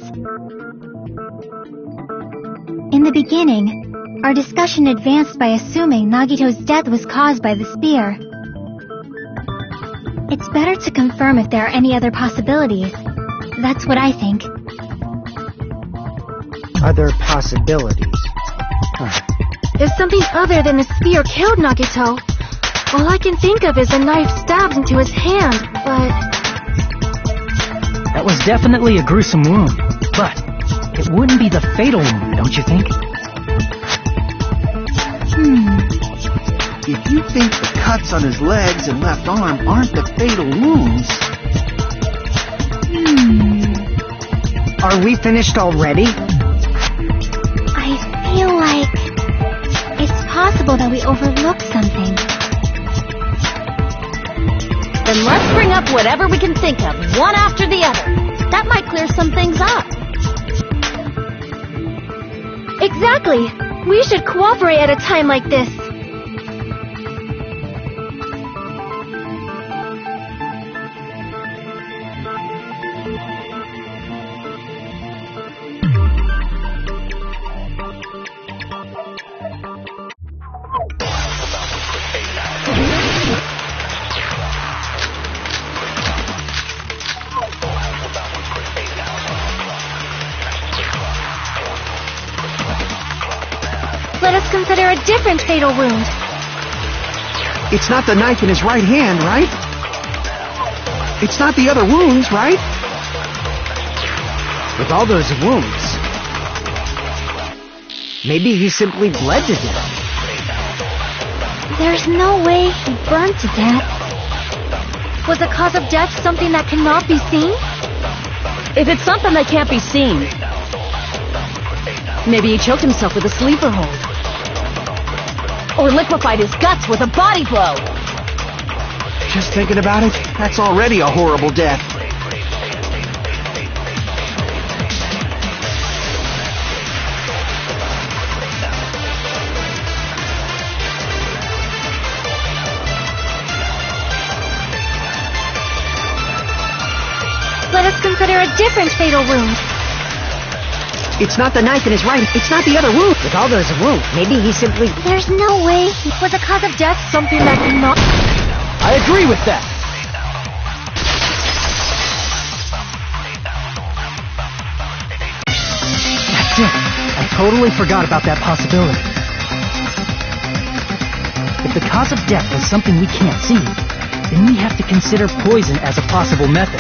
In the beginning, our discussion advanced by assuming Nagito's death was caused by the spear. It's better to confirm if there are any other possibilities. That's what I think. Other possibilities. If something other than the spear killed Nagito, all I can think of is a knife stabbed into his hand, but... That was definitely a gruesome wound, but it wouldn't be the fatal wound, don't you think? If you think the cuts on his legs and left arm aren't the fatal wounds... Are we finished already? I feel like it's possible that we overlooked something. Then let's bring up whatever we can think of, one after the other. That might clear some things up. Exactly! We should cooperate at a time like this. Let us consider a different fatal wound. It's not the knife in his right hand, right? It's not the other wounds, right? With all those wounds, maybe he simply bled to death. There's no way he burned to death. Was the cause of death something that cannot be seen? If it's something that can't be seen, maybe he choked himself with a sleeper hold. Or liquefied his guts with a body blow. Just thinking about it, that's already a horrible death. Let us consider a different fatal wound. It's not the knife in his right. It's not the other wound. With all those wounds, maybe he simply... There's no way. Was the cause of death something that cannot... I agree with that. That's it. I totally forgot about that possibility. If the cause of death was something we can't see, then we have to consider poison as a possible method.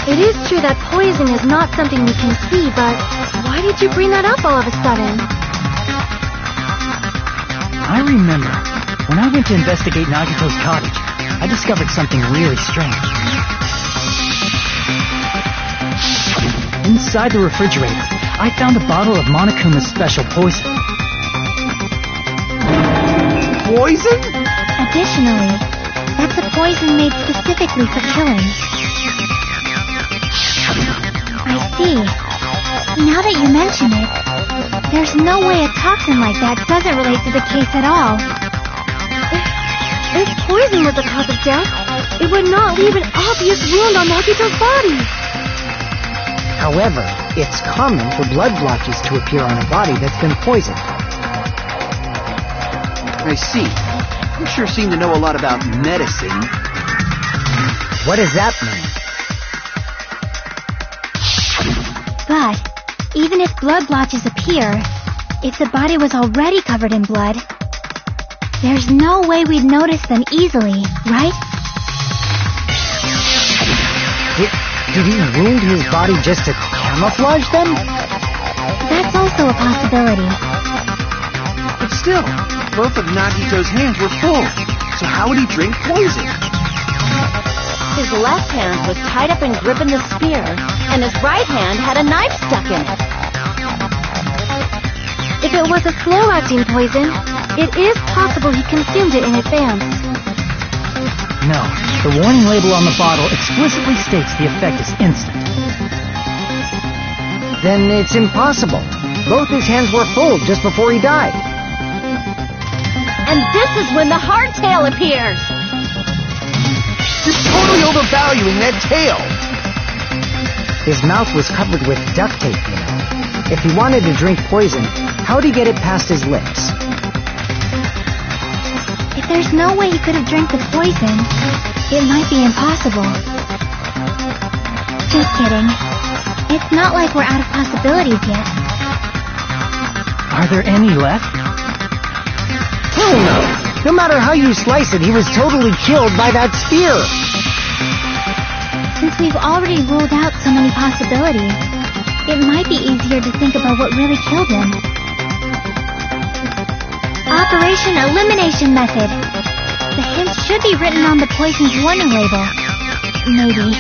It is true that poison is not something we can see, but why did you bring that up all of a sudden? I remember, when I went to investigate Nagito's cottage, I discovered something really strange. Inside the refrigerator, I found a bottle of Monokuma's special poison. Poison? Additionally, that's a poison made specifically for killing. I see. Now that you mention it, there's no way a toxin like that doesn't relate to the case at all. If poison was the cause of death, it would not leave an obvious wound on Nagito's body. However, it's common for blood blotches to appear on a body that's been poisoned. I see. You sure seem to know a lot about medicine. What does that mean? But, even if blood blotches appear, if the body was already covered in blood, there's no way we'd notice them easily, right? Did he wound his body just to camouflage them? That's also a possibility. But still, both of Nagito's hands were full. So how would he drink poison? His left hand was tied up and gripping the spear, and his right hand had a knife stuck in it. If it was a slow-acting poison, it is possible he consumed it in advance. No, the warning label on the bottle explicitly states the effect is instant. Then it's impossible. Both his hands were full just before he died. And this is when the hardtail appears. You're totally overvaluing that tail. His mouth was covered with duct tape, you know. If he wanted to drink poison, how'd he get it past his lips? If there's no way he could have drank the poison, it might be impossible. Just kidding. It's not like we're out of possibilities yet. Are there any left? Hell no! No matter how you slice it, he was totally killed by that spear! Since we've already ruled out so many possibilities, it might be easier to think about what really killed him. Operation Elimination Method. The hints should be written on the poison's warning label. Maybe.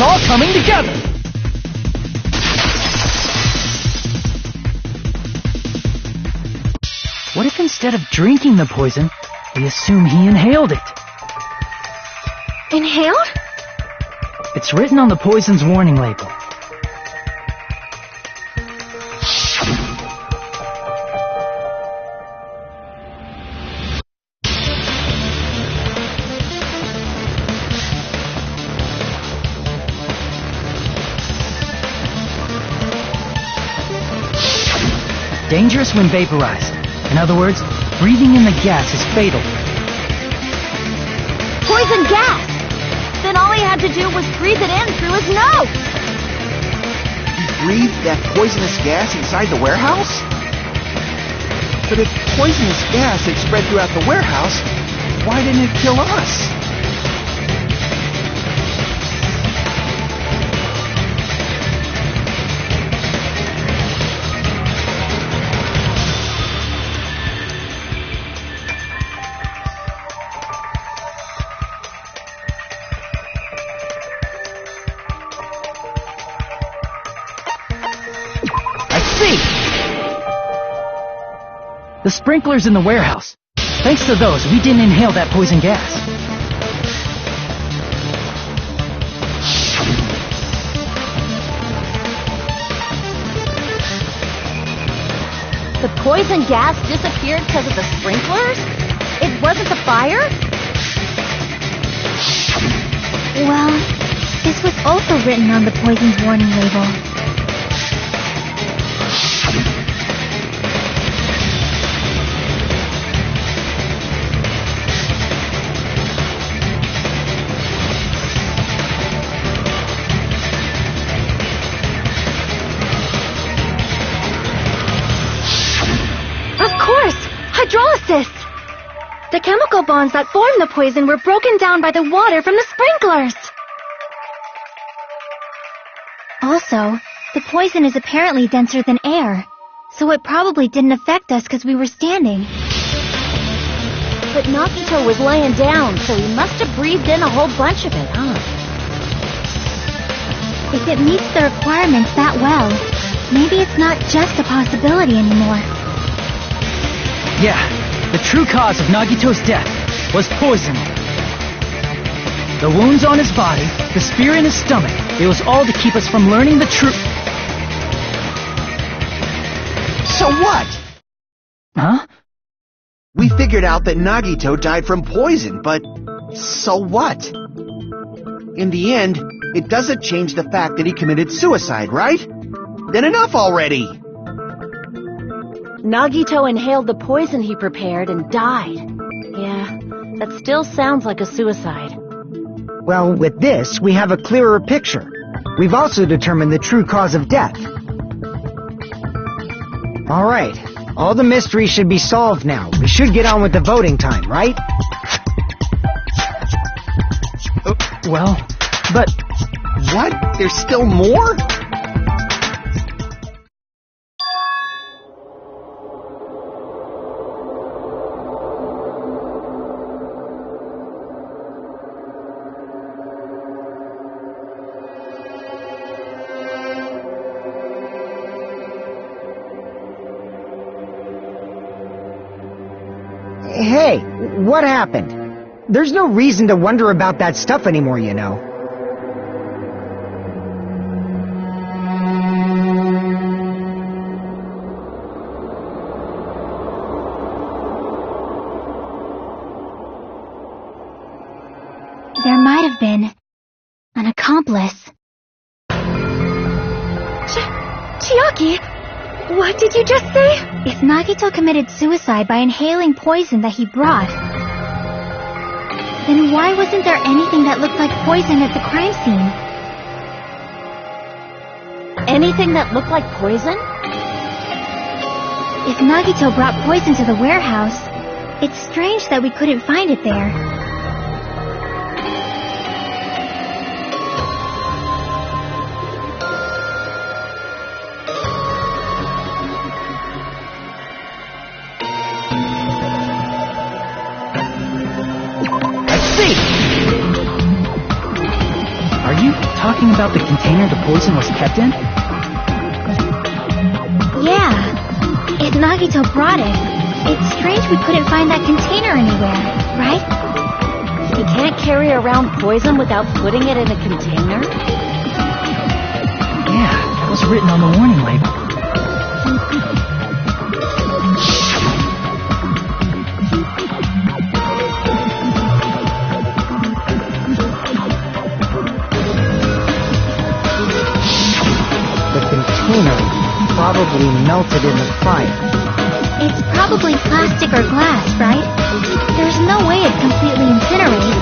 All coming together! What if instead of drinking the poison, we assume he inhaled it? Inhaled? It's written on the poison's warning label. Dangerous when vaporized. In other words, breathing in the gas is fatal. poison gas! Then all he had to do was breathe it in through his nose! He breathed that poisonous gas inside the warehouse? But if poisonous gas had spread throughout the warehouse, why didn't it kill us? The sprinklers in the warehouse. Thanks to those, we didn't inhale that poison gas. The poison gas disappeared because of the sprinklers? It wasn't the fire? Well, this was also written on the poison's warning label. Hydrolysis! The chemical bonds that formed the poison were broken down by the water from the sprinklers! Also, the poison is apparently denser than air, so it probably didn't affect us because we were standing. But Nagito was laying down, so he must have breathed in a whole bunch of it, huh? If it meets the requirements that well, maybe it's not just a possibility anymore. Yeah, the true cause of Nagito's death was poison. The wounds on his body, the spear in his stomach, it was all to keep us from learning the truth. So what? Huh? We figured out that Nagito died from poison, but so what? In the end, it doesn't change the fact that he committed suicide, right? Then enough already! Nagito inhaled the poison he prepared and died. Yeah, that still sounds like a suicide. Well, with this, we have a clearer picture. We've also determined the true cause of death. Alright, all the mysteries should be solved now. We should get on with the voting time, right? Well, but... What? There's still more? Hey, what happened? There's no reason to wonder about that stuff anymore, you know. There might have been an accomplice. Chiaki! What did you just say? If Nagito committed suicide by inhaling poison that he brought, then why wasn't there anything that looked like poison at the crime scene? Anything that looked like poison? If Nagito brought poison to the warehouse, it's strange that we couldn't find it there. Are you talking about the container the poison was kept in? Yeah. If Nagito brought it, it's strange we couldn't find that container anywhere, right? You can't carry around poison without putting it in a container? Yeah, that was written on the warning label. Probably melted in the fire. It's probably plastic or glass, right? There's no way it completely incinerates.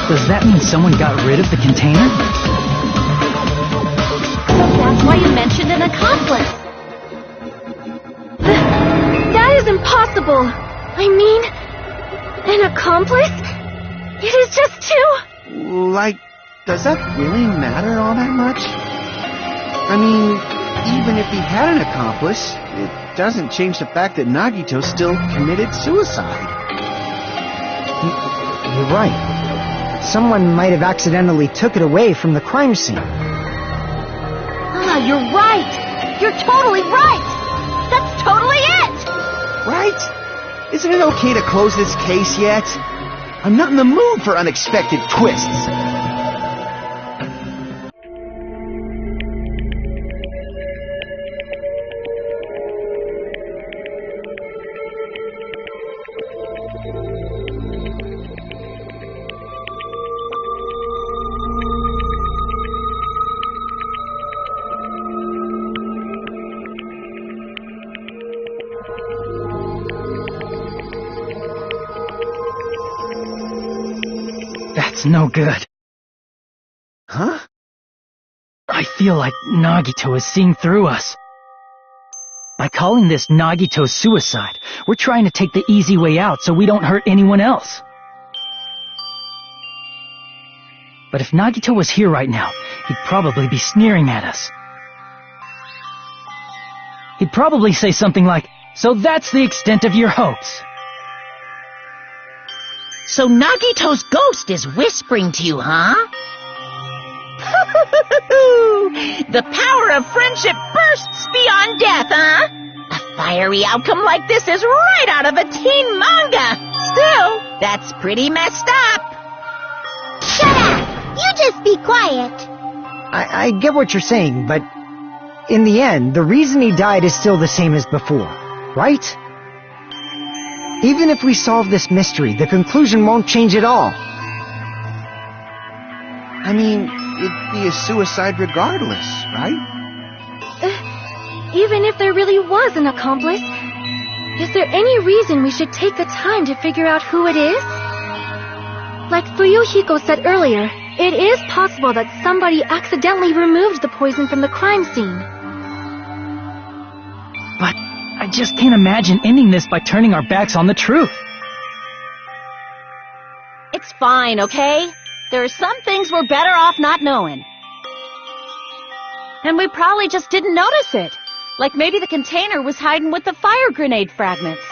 Does that mean someone got rid of the container? That's why you mentioned an accomplice. That is impossible. I mean, an accomplice? It is just too... Like, does that really matter all that much? I mean, even if he had an accomplice, it doesn't change the fact that Nagito still committed suicide. You're right. Someone might have accidentally took it away from the crime scene. Ah, you're right. You're totally right. That's totally it. Right? Isn't it okay to close this case yet? I'm not in the mood for unexpected twists. That's no good. Huh? I feel like Nagito is seeing through us. By calling this Nagito's suicide, we're trying to take the easy way out so we don't hurt anyone else. But if Nagito was here right now, he'd probably be sneering at us. He'd probably say something like, "So that's the extent of your hopes." So Nagito's ghost is whispering to you, huh? The power of friendship bursts beyond death, huh? A fiery outcome like this is right out of a teen manga. Still, that's pretty messed up. Shut up! You just be quiet. I get what you're saying, but in the end, the reason he died is still the same as before, right? Even if we solve this mystery, the conclusion won't change at all. I mean, it'd be a suicide regardless, right? Even if there really was an accomplice, is there any reason we should take the time to figure out who it is? Like Fuyuhiko said earlier, it is possible that somebody accidentally removed the poison from the crime scene. But I just can't imagine ending this by turning our backs on the truth. It's fine, okay? There are some things we're better off not knowing. And we probably just didn't notice it. Like maybe the container was hiding with the fire grenade fragments.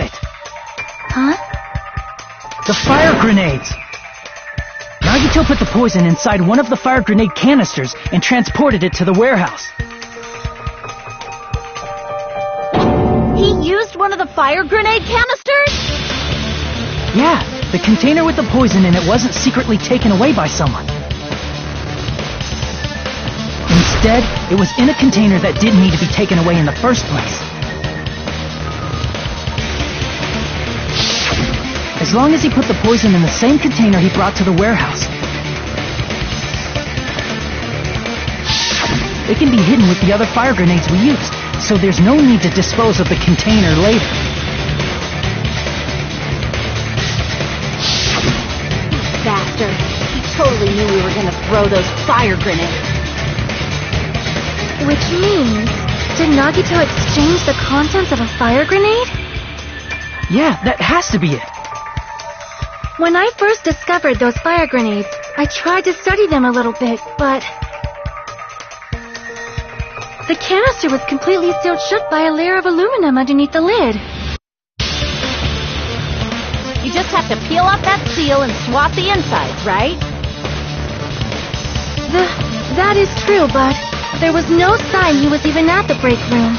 got it! Huh? The fire grenades! Nagito put the poison inside one of the fire grenade canisters and transported it to the warehouse. He used one of the fire grenade canisters? Yeah, the container with the poison in it wasn't secretly taken away by someone. Instead, it was in a container that didn't need to be taken away in the first place. As long as he put the poison in the same container he brought to the warehouse. It can be hidden with the other fire grenades we used, so there's no need to dispose of the container later. Bastard. He totally knew we were gonna throw those fire grenades. Which means, did Nagito exchange the contents of a fire grenade? Yeah, that has to be it. When I first discovered those fire grenades, I tried to study them a little bit, but the canister was completely sealed shut by a layer of aluminum underneath the lid. You just have to peel off that seal and swap the insides, right? That is true, but there was no sign he was even at the break room.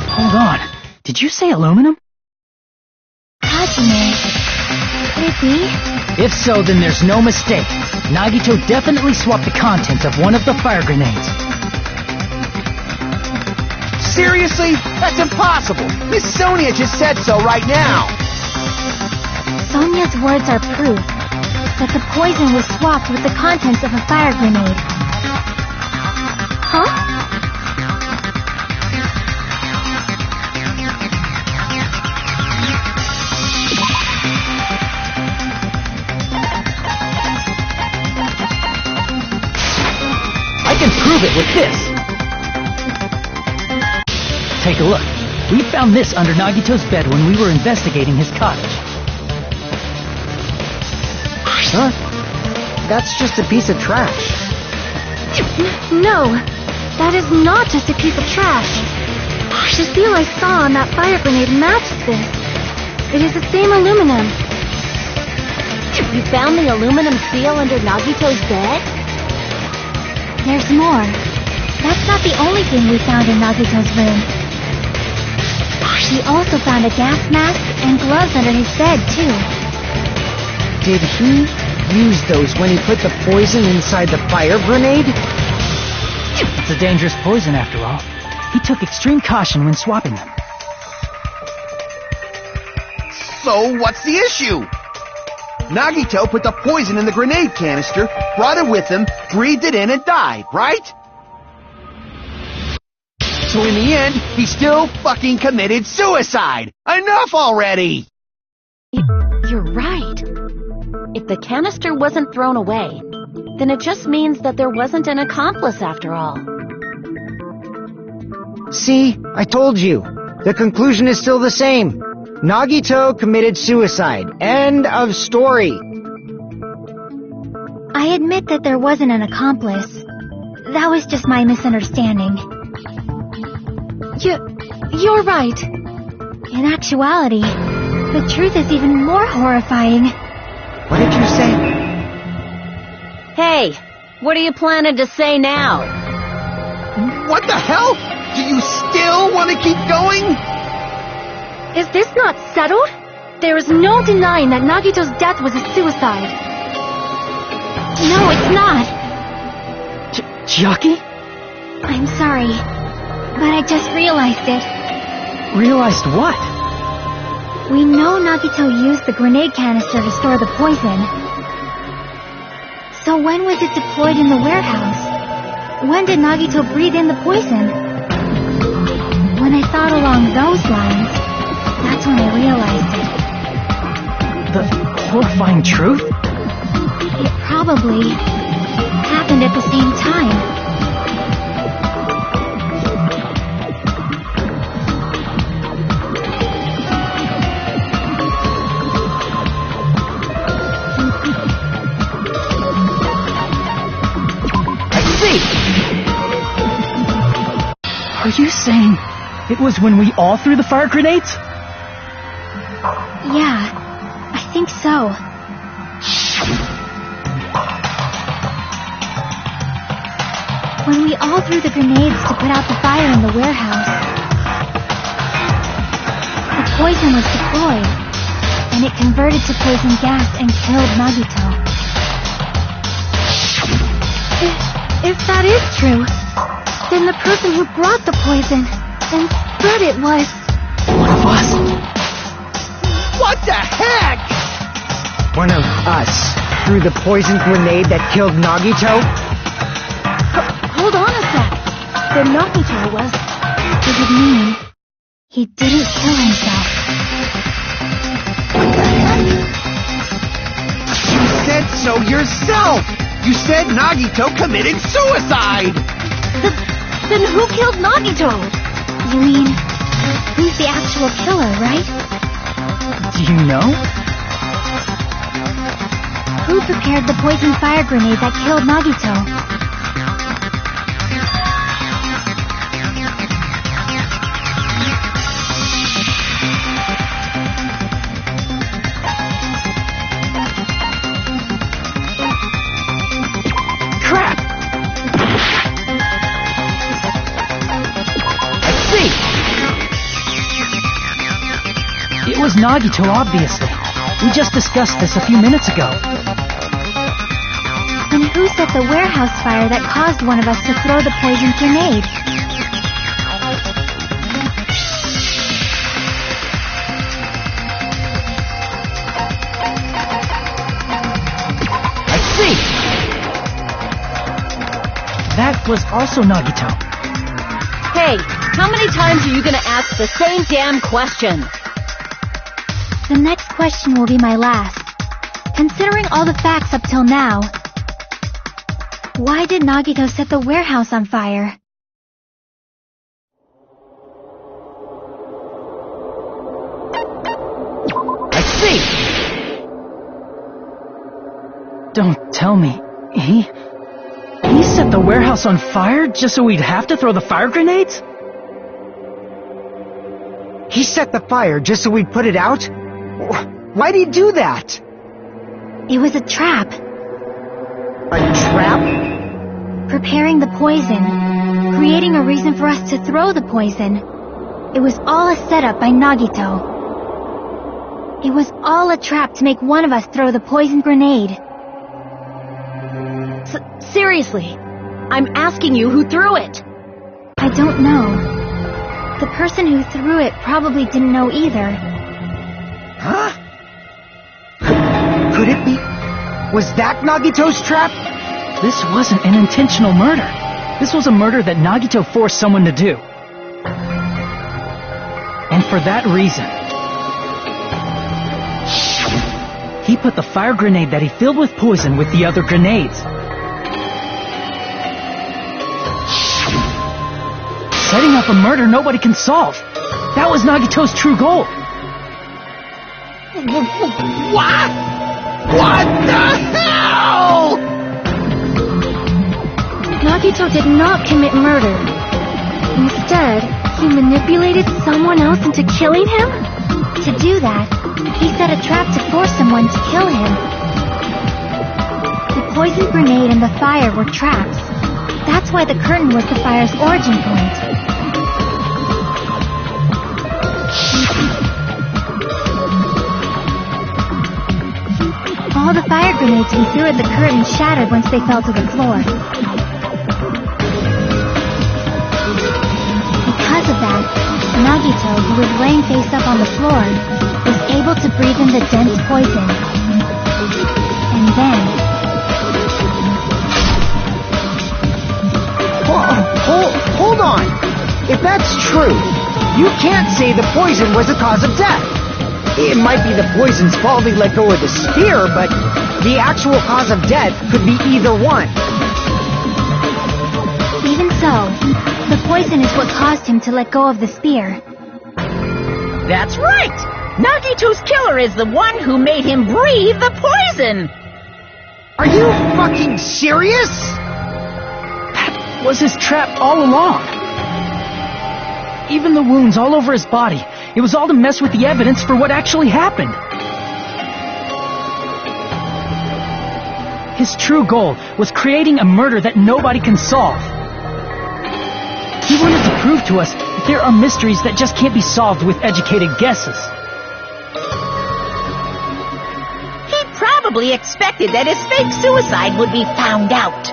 Hold on. Did you say aluminum? Hajime. Could it be? If so, then there's no mistake. Nagito definitely swapped the contents of one of the fire grenades. Seriously? That's impossible! Miss Sonia just said so right now! Sonia's words are proof that the poison was swapped with the contents of a fire grenade. Huh? I can prove it with this! Take a look. We found this under Nagito's bed when we were investigating his cottage. Huh? That's just a piece of trash. No, that is not just a piece of trash. The seal I saw on that fire grenade matches this. It is the same aluminum. You found the aluminum seal under Nagito's bed? There's more. That's not the only thing we found in Nagito's room. We also found a gas mask and gloves under his bed, too. Did he use those when he put the poison inside the fire grenade? It's a dangerous poison, after all. He took extreme caution when swapping them. So, what's the issue? Nagito put the poison in the grenade canister, brought it with him, breathed it in, and died, right? So in the end, he still fucking committed suicide! Enough already! You're right. If the canister wasn't thrown away, then it just means that there wasn't an accomplice after all. See, I told you. The conclusion is still the same. Nagito committed suicide. End of story. I admit that there wasn't an accomplice. That was just my misunderstanding. You're right. In actuality, the truth is even more horrifying. What did you say? Hey, what are you planning to say now? What the hell? Do you still want to keep going? Is this not settled? There is no denying that Nagito's death was a suicide. No, it's not. Chiaki? I'm sorry, but I just realized it. Realized what? We know Nagito used the grenade canister to store the poison. So when was it deployed in the warehouse? When did Nagito breathe in the poison? When I thought along those lines, that's when I realized it. The horrifying truth? It probably happened at the same time. Are you saying it was when we all threw the fire grenades? Yeah, I think so. When we all threw the grenades to put out the fire in the warehouse, the poison was deployed, and it converted to poison gas and killed Nagito. If that is true, then the person who brought the poison and spread it was... One of us? What the heck? One of us threw the poison grenade that killed Nagito? Hold on a sec. The Nagito was... Does it mean he didn't kill himself? What the heck? You said so yourself! You said Nagito committed suicide! Then who killed Nagito? You mean, who's the actual killer, right? Do you know? Who prepared the poison fire grenade that killed Nagito? Crap! I see! It was Nagito, obviously. We just discussed this a few minutes ago. Then who set the warehouse fire that caused one of us to throw the poison grenade? I see! That was also Nagito. Hey, how many times are you gonna ask the same damn question? The next question will be my last. Considering all the facts up till now, why did Nagito set the warehouse on fire? I see! Don't tell me. He set the warehouse on fire just so we'd have to throw the fire grenades? He set the fire just so we'd put it out? Why'd he do that? It was a trap. A trap? Preparing the poison, creating a reason for us to throw the poison. It was all a setup by Nagito. It was all a trap to make one of us throw the poison grenade. Seriously, I'm asking you who threw it. I don't know. The person who threw it probably didn't know either. Huh? Could it be? Was that Nagito's trap? This wasn't an intentional murder. This was a murder that Nagito forced someone to do. And for that reason, he put the fire grenade that he filled with poison with the other grenades. Setting up a murder nobody can solve. That was Nagito's true goal. What? What the hell? Nagito did not commit murder. Instead, he manipulated someone else into killing him? To do that, he set a trap to force someone to kill him. The poison grenade and the fire were traps. That's why the curtain was the fire's origin point. All the fire grenades we threw at the curtain shattered once they fell to the floor. Because of that, Nagito, who was laying face up on the floor, was able to breathe in the dense poison. And then... Hold on! If that's true, you can't say the poison was the cause of death. It might be the poison's fault he let go of the spear, but the actual cause of death could be either one. Even so, the poison is what caused him to let go of the spear. That's right! Nagito's killer is the one who made him breathe the poison! Are you fucking serious? That was his trap all along. Even the wounds all over his body, It was all to mess with the evidence for what actually happened. His true goal was creating a murder that nobody can solve. He wanted to prove to us that there are mysteries that just can't be solved with educated guesses. He probably expected that his fake suicide would be found out.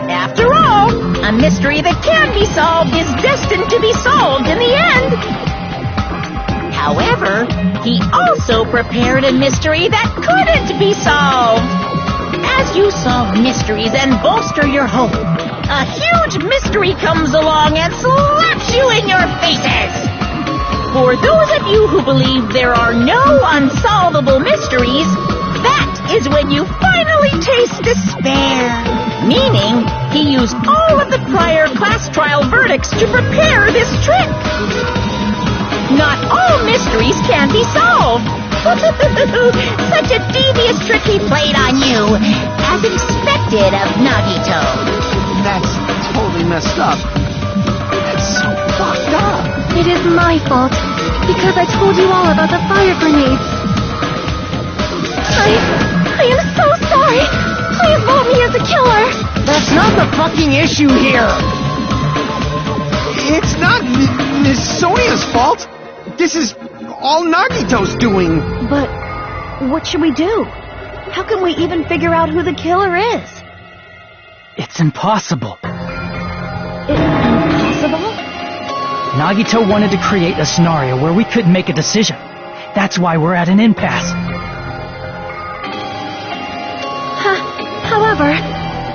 After all, a mystery that can be solved is destined to be solved in the end. However, he also prepared a mystery that couldn't be solved. As you solve mysteries and bolster your hope, a huge mystery comes along and slaps you in your faces. For those of you who believe there are no unsolvable mysteries, that is when you finally taste despair. Meaning, he used all of the prior class trial verdicts to prepare this trick. Not all mysteries can be solved. Such a devious trick he played on you, as expected of Nagito. That's totally messed up. That's so fucked up. It is my fault, because I told you all about the fire grenades. I am so sorry. Please vote me as the killer. That's not the fucking issue here. It's not Miss Sonia's fault. This is all Nagito's doing. But what should we do? How can we even figure out who the killer is? It's impossible. Impossible? Nagito wanted to create a scenario where we couldn't make a decision. That's why we're at an impasse. However,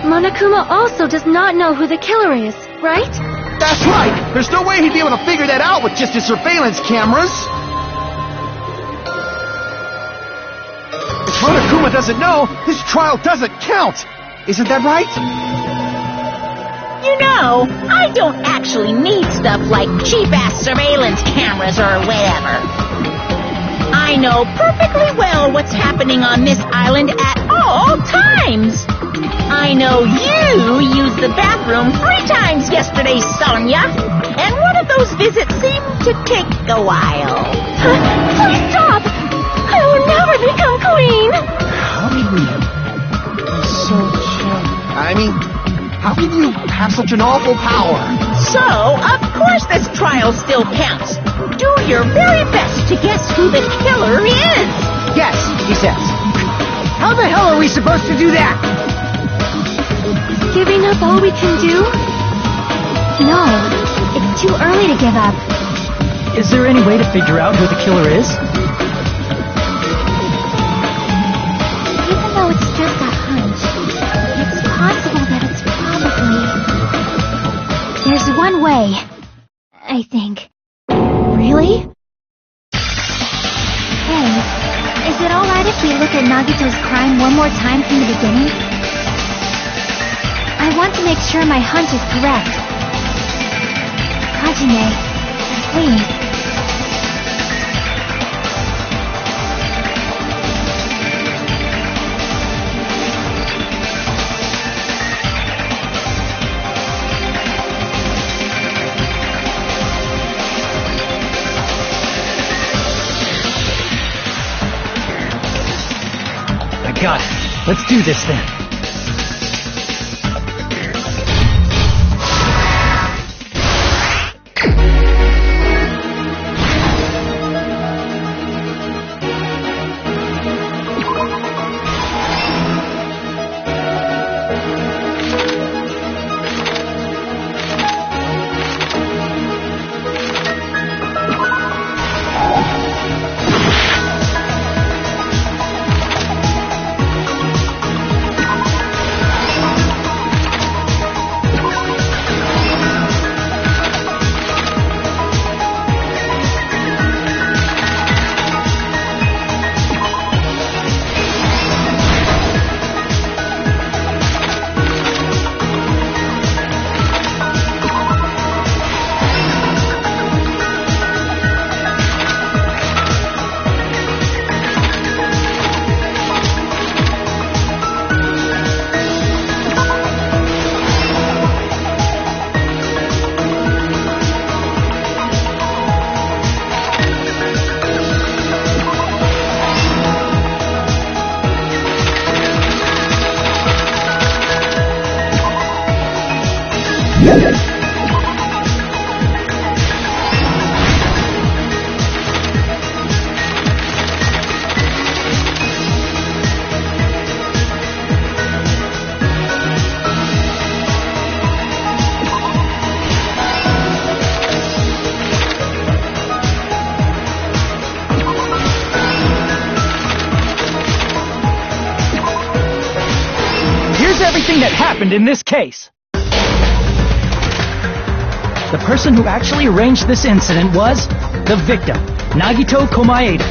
Monokuma also does not know who the killer is, right? That's right. There's no way he'd be able to figure that out with just his surveillance cameras. If Monokuma doesn't know, his trial doesn't count. Isn't that right? You know, I don't actually need stuff like cheap-ass surveillance cameras or whatever. I know perfectly well what's happening on this island at all times. I know you used the bathroom 3 times yesterday, Sonia, and one of those visits seemed to take a while. Please stop! I will never become queen! How can you? So chill. I mean, how can you have such an awful power? So, of course this trial still counts. Do your very best to guess who the killer is. Yes, he says. How the hell are we supposed to do that? Giving up all we can do? No, it's too early to give up. Is there any way to figure out who the killer is? Even though it's just a hunch, it's possible that it's probably... There's one way, I think. Really? Hey, is it alright if we look at Nagito's crime one more time from the beginning? I want to make sure my hunch is correct. Hajime, please. I got it. Let's do this then. Everything that happened in this case. The person who actually arranged this incident was the victim, Nagito Komaeda.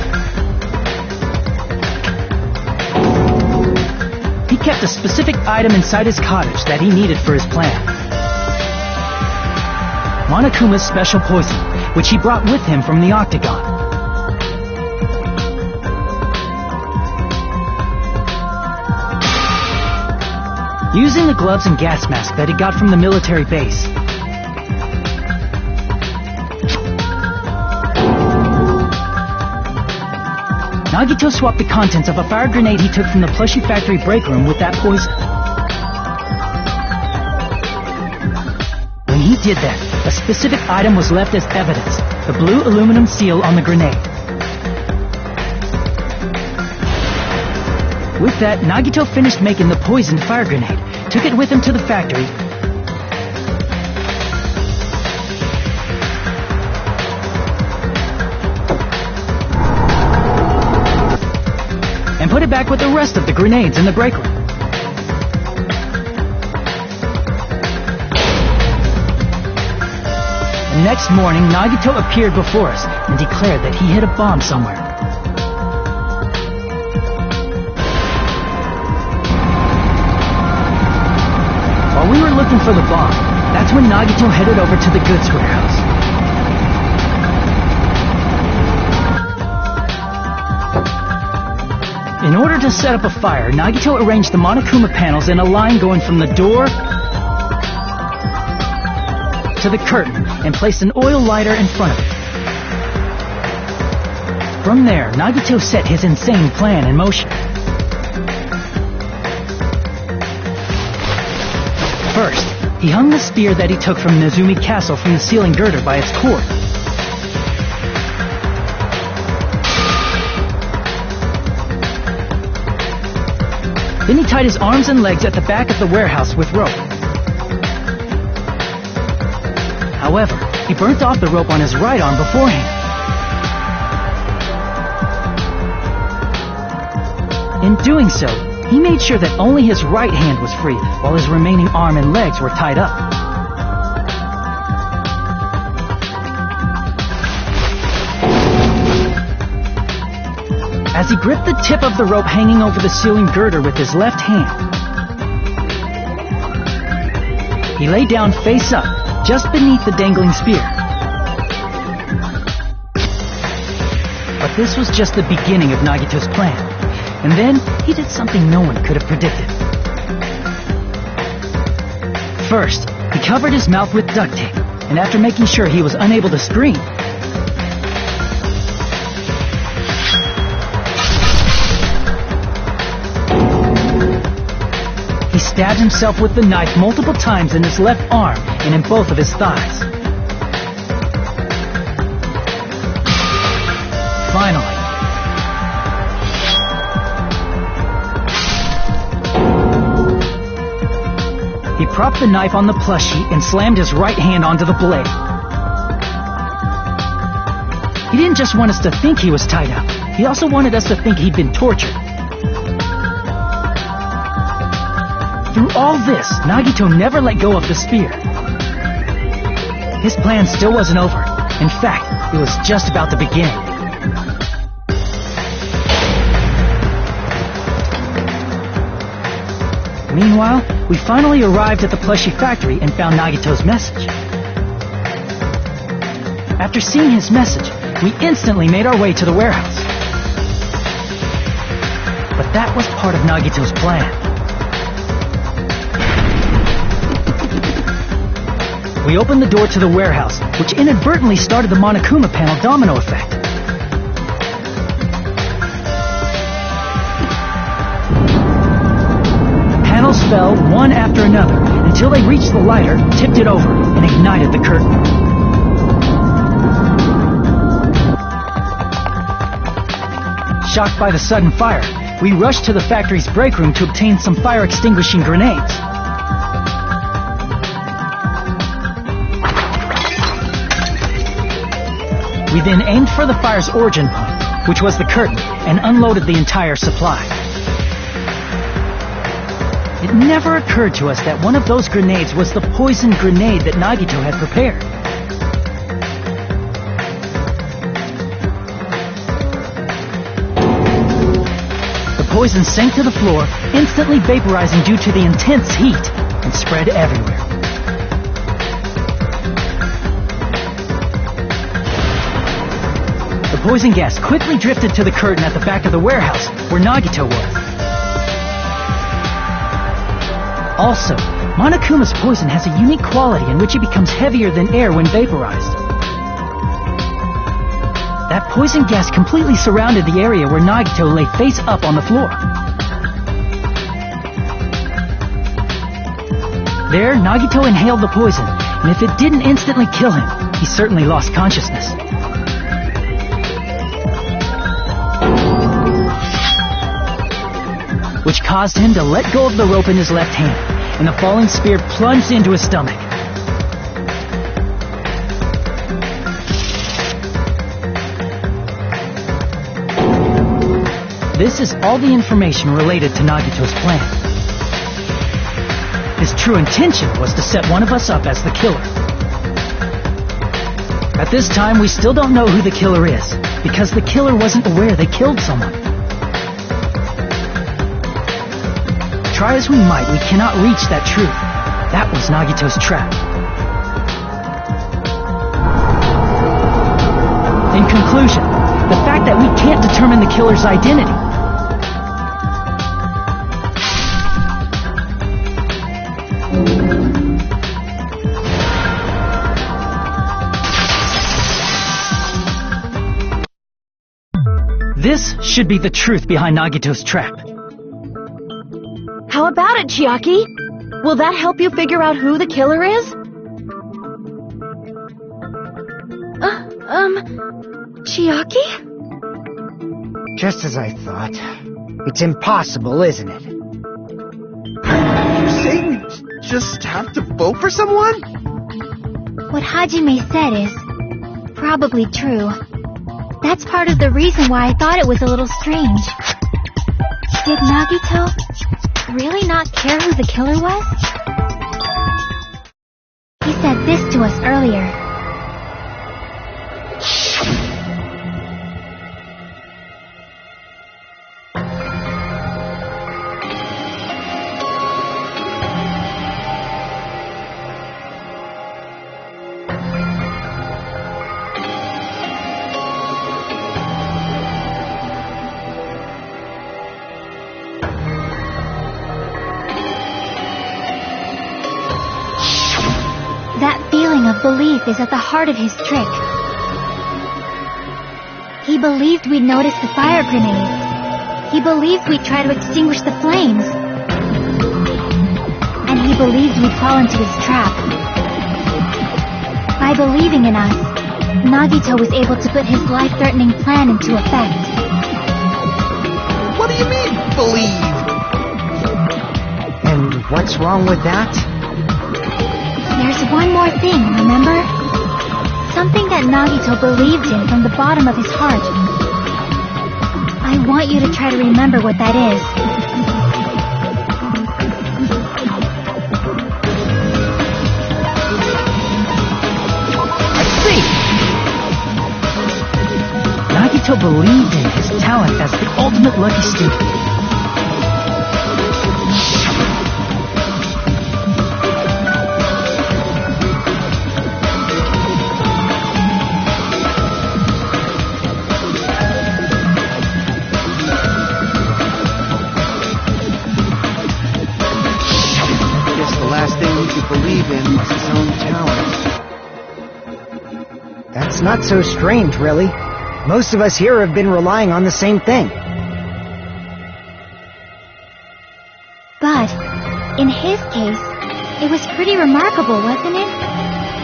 He kept a specific item inside his cottage that he needed for his plan. Monokuma's special poison, which he brought with him from the Octagon. Using the gloves and gas mask that he got from the military base, Nagito swapped the contents of a fire grenade he took from the plushie factory break room with that poison. When he did that, a specific item was left as evidence, the blue aluminum seal on the grenade. With that, Nagito finished making the poisoned fire grenade, took it with him to the factory, and put it back with the rest of the grenades in the break room. The next morning, Nagito appeared before us and declared that he hid a bomb somewhere. While we were looking for the bomb, that's when Nagito headed over to the goods warehouse. In order to set up a fire, Nagito arranged the Monokuma panels in a line going from the door to the curtain and placed an oil lighter in front of it. From there, Nagito set his insane plan in motion. First, he hung the spear that he took from Nezumi Castle from the ceiling girder by its cord. Then he tied his arms and legs at the back of the warehouse with rope. However, he burnt off the rope on his right arm beforehand. In doing so, he made sure that only his right hand was free, while his remaining arm and legs were tied up. As he gripped the tip of the rope hanging over the ceiling girder with his left hand, he lay down face up, just beneath the dangling spear. But this was just the beginning of Nagito's plan. And then, he did something no one could have predicted. First, he covered his mouth with duct tape, and after making sure he was unable to scream, he stabbed himself with the knife multiple times in his left arm and in both of his thighs. Finally, he propped the knife on the plushie and slammed his right hand onto the blade. He didn't just want us to think he was tied up. He also wanted us to think he'd been tortured. Through all this, Nagito never let go of the spear. His plan still wasn't over. In fact, it was just about to begin. Meanwhile, we finally arrived at the plushie factory and found Nagito's message. After seeing his message, we instantly made our way to the warehouse. But that was part of Nagito's plan. We opened the door to the warehouse, which inadvertently started the Monokuma panel domino effect. Panels fell one after another, until they reached the lighter, tipped it over, and ignited the curtain. Shocked by the sudden fire, we rushed to the factory's break room to obtain some fire-extinguishing grenades. We then aimed for the fire's origin point, which was the curtain, and unloaded the entire supply. It never occurred to us that one of those grenades was the poison grenade that Nagito had prepared. The poison sank to the floor, instantly vaporizing due to the intense heat, and spread everywhere. The poison gas quickly drifted to the curtain at the back of the warehouse, where Nagito was. Also, Monokuma's poison has a unique quality in which it becomes heavier than air when vaporized. That poison gas completely surrounded the area where Nagito lay face up on the floor. There, Nagito inhaled the poison, and if it didn't instantly kill him, he certainly lost consciousness. Which caused him to let go of the rope in his left hand, and the falling spear plunged into his stomach. This is all the information related to Nagito's plan. His true intention was to set one of us up as the killer. At this time, we still don't know who the killer is, because the killer wasn't aware they killed someone. Try as we might, we cannot reach that truth. That was Nagito's trap. In conclusion, the fact that we can't determine the killer's identity. This should be the truth behind Nagito's trap. How about it, Chiaki? Will that help you figure out who the killer is? Chiaki? Just as I thought. It's impossible, isn't it? You say we just have to vote for someone? What Hajime said is probably true. That's part of the reason why I thought it was a little strange. Did Nagito really not care who the killer was? He said this to us earlier. That feeling of belief is at the heart of his trick. He believed we'd notice the fire grenade. He believed we'd try to extinguish the flames. And he believed we'd fall into his trap. By believing in us, Nagito was able to put his life-threatening plan into effect. What do you mean, believe? And what's wrong with that? There's one more thing, remember? Something that Nagito believed in from the bottom of his heart. I want you to try to remember what that is. I see! Nagito believed in his talent as the ultimate lucky student. Believe in was his own talent. That's not so strange, really. Most of us here have been relying on the same thing. But, in his case, It was pretty remarkable, wasn't it?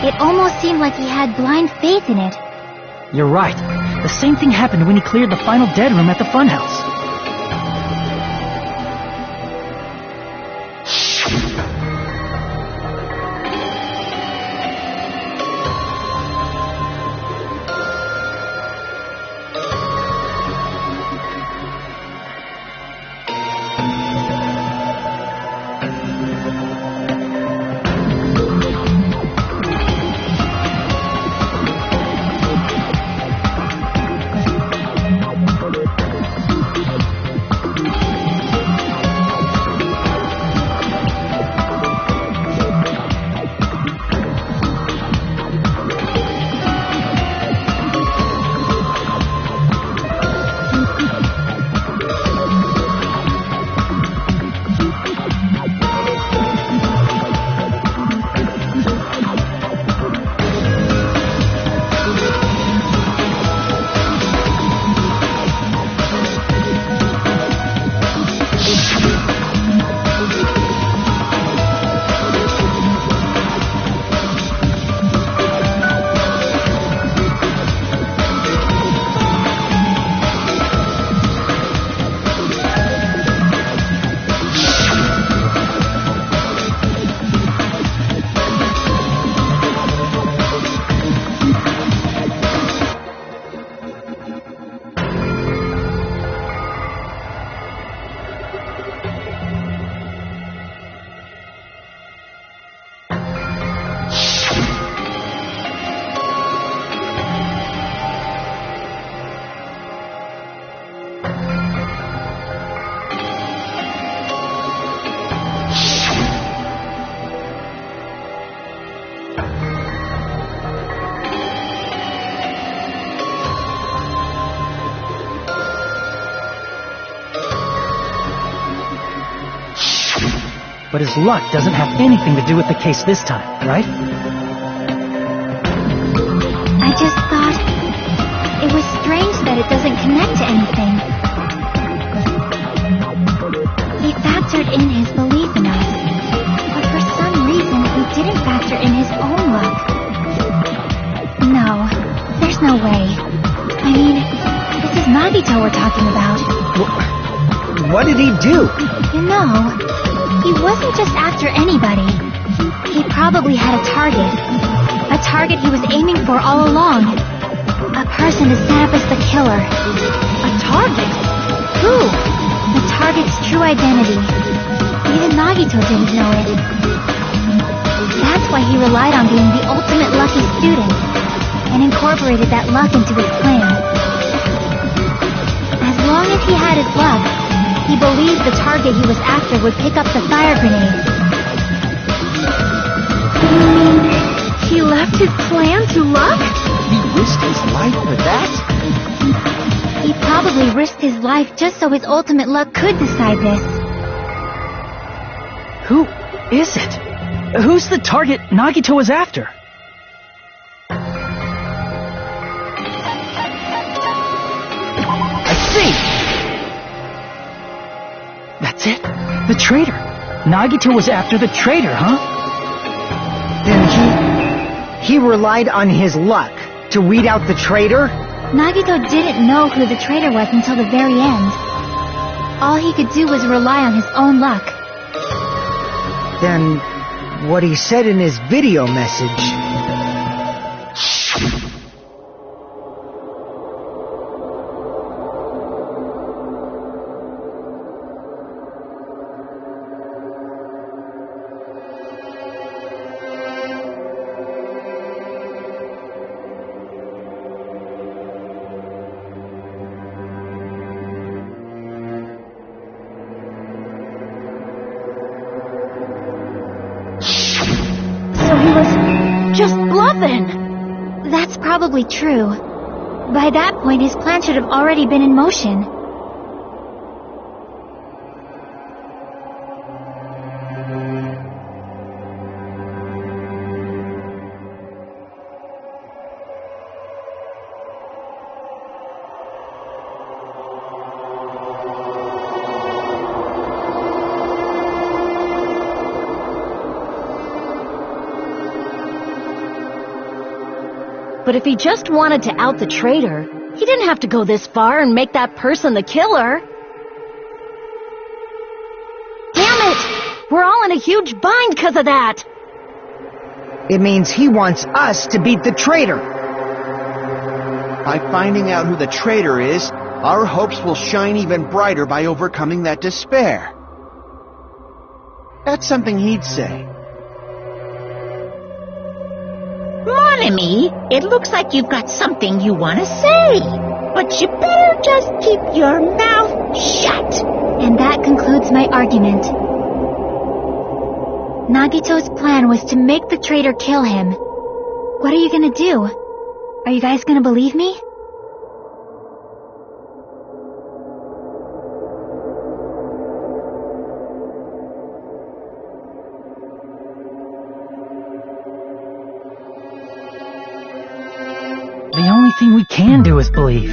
It almost seemed like he had blind faith in it. You're right. The same thing happened when he cleared the final dead room at the funhouse. But his luck doesn't have anything to do with the case this time, right? I just thought it was strange that it doesn't connect to anything. He factored in his belief in us, but for some reason he didn't factor in his own luck. No, there's no way. I mean, this is Nagito we're talking about. What did he do? You know, he wasn't just after anybody. He probably had a target. A target he was aiming for all along. A person to set up as the killer. A target? Who? The target's true identity. Even Nagito didn't know it. That's why he relied on being the ultimate lucky student and incorporated that luck into his plan. As long as he had his luck, he believed the target he was after would pick up the fire grenade. He left his plan to luck? He risked his life for that? He probably risked his life just so his ultimate luck could decide this. Who is it? Who's the target Nagito was after? I see! That's it? The traitor. Nagito was after the traitor, huh? Then he relied on his luck to weed out the traitor? Nagito didn't know who the traitor was until the very end. All he could do was rely on his own luck. Then what he said in his video message... Just bluffing! That's probably true. By that point, his plan should have already been in motion. But if he just wanted to out the traitor, he didn't have to go this far and make that person the killer. Damn it! We're all in a huge bind because of that! It means he wants us to beat the traitor. By finding out who the traitor is, our hopes will shine even brighter by overcoming that despair. That's something he'd say. Mon ami, it looks like you've got something you want to say. But you better just keep your mouth shut. And that concludes my argument. Nagito's plan was to make the traitor kill him. What are you gonna do? Are you guys gonna believe me? The only thing we can do is believe.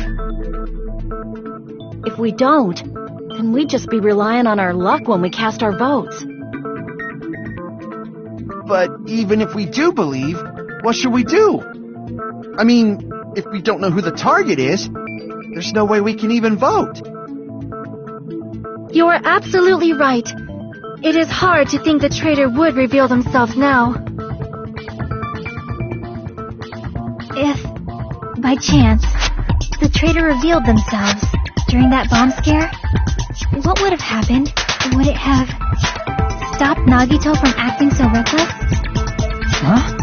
If we don't, then we'd just be relying on our luck when we cast our votes. But even if we do believe, what should we do? I mean, if we don't know who the target is, there's no way we can even vote. You are absolutely right. It is hard to think the traitor would reveal themselves now. If, by chance, the traitor revealed themselves during that bomb scare, what would have happened? Would it have stopped Nagito from acting so reckless? Huh?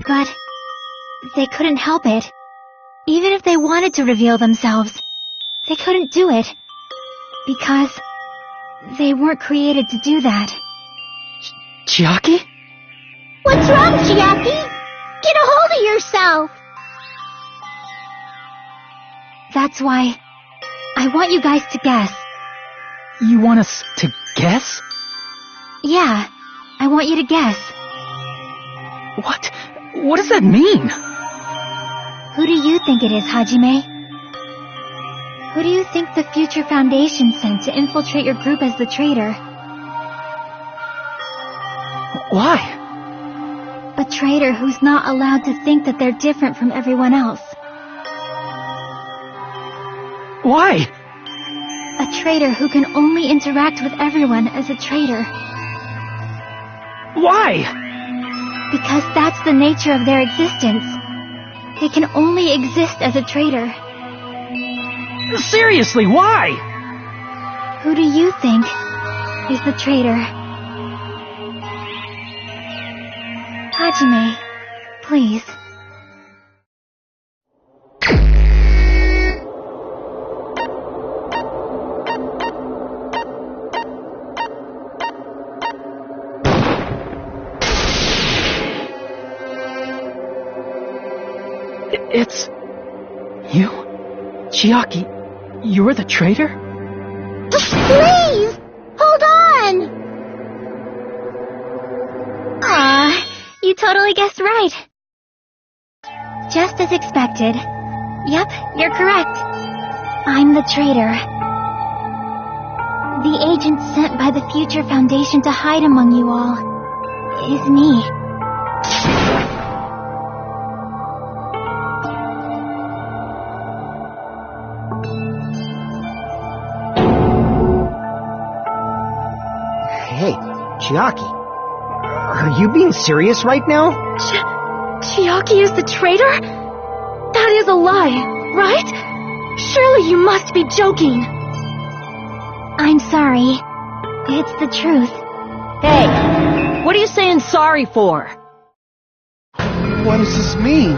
But they couldn't help it. Even if they wanted to reveal themselves, they couldn't do it. Because they weren't created to do that. Chiaki? What's wrong, Chiaki? Get a hold of yourself! That's why I want you guys to guess. You want us to guess? Yeah, I want you to guess. What? What does that mean? Who do you think it is, Hajime? Who do you think the Future Foundation sent to infiltrate your group as the traitor? Why? A traitor who's not allowed to think that they're different from everyone else. Why? A traitor who can only interact with everyone as a traitor. Why? Because that's the nature of their existence. They can only exist as a traitor. Seriously, why? Who do you think is the traitor? Hajime, please. It's... you? Chiaki, you're the traitor? Please! Hold on! You totally guessed right. Just as expected. Yep, you're correct. I'm the traitor. The agent sent by the Future Foundation to hide among you all is me. Hey, Chiaki. Are you being serious right now? Chiaki is the traitor? That is a lie, right? Surely you must be joking. I'm sorry. It's the truth. Hey, what are you saying sorry for? What does this mean?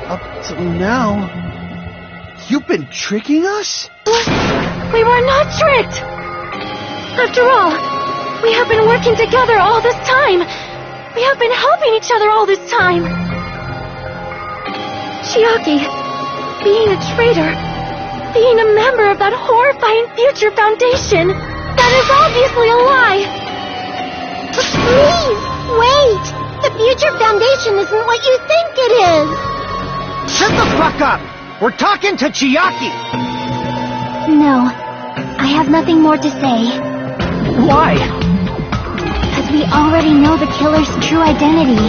Up till now, you've been tricking us? We were not tricked! After all, we have been working together all this time. We have been helping each other all this time. Chiaki, being a traitor, being a member of that horrifying Future Foundation, that is obviously a lie. Please, wait! The Future Foundation isn't what you think it is! Shut the fuck up! We're talking to Chiaki! No, I have nothing more to say. Why? Because we already know the killer's true identity.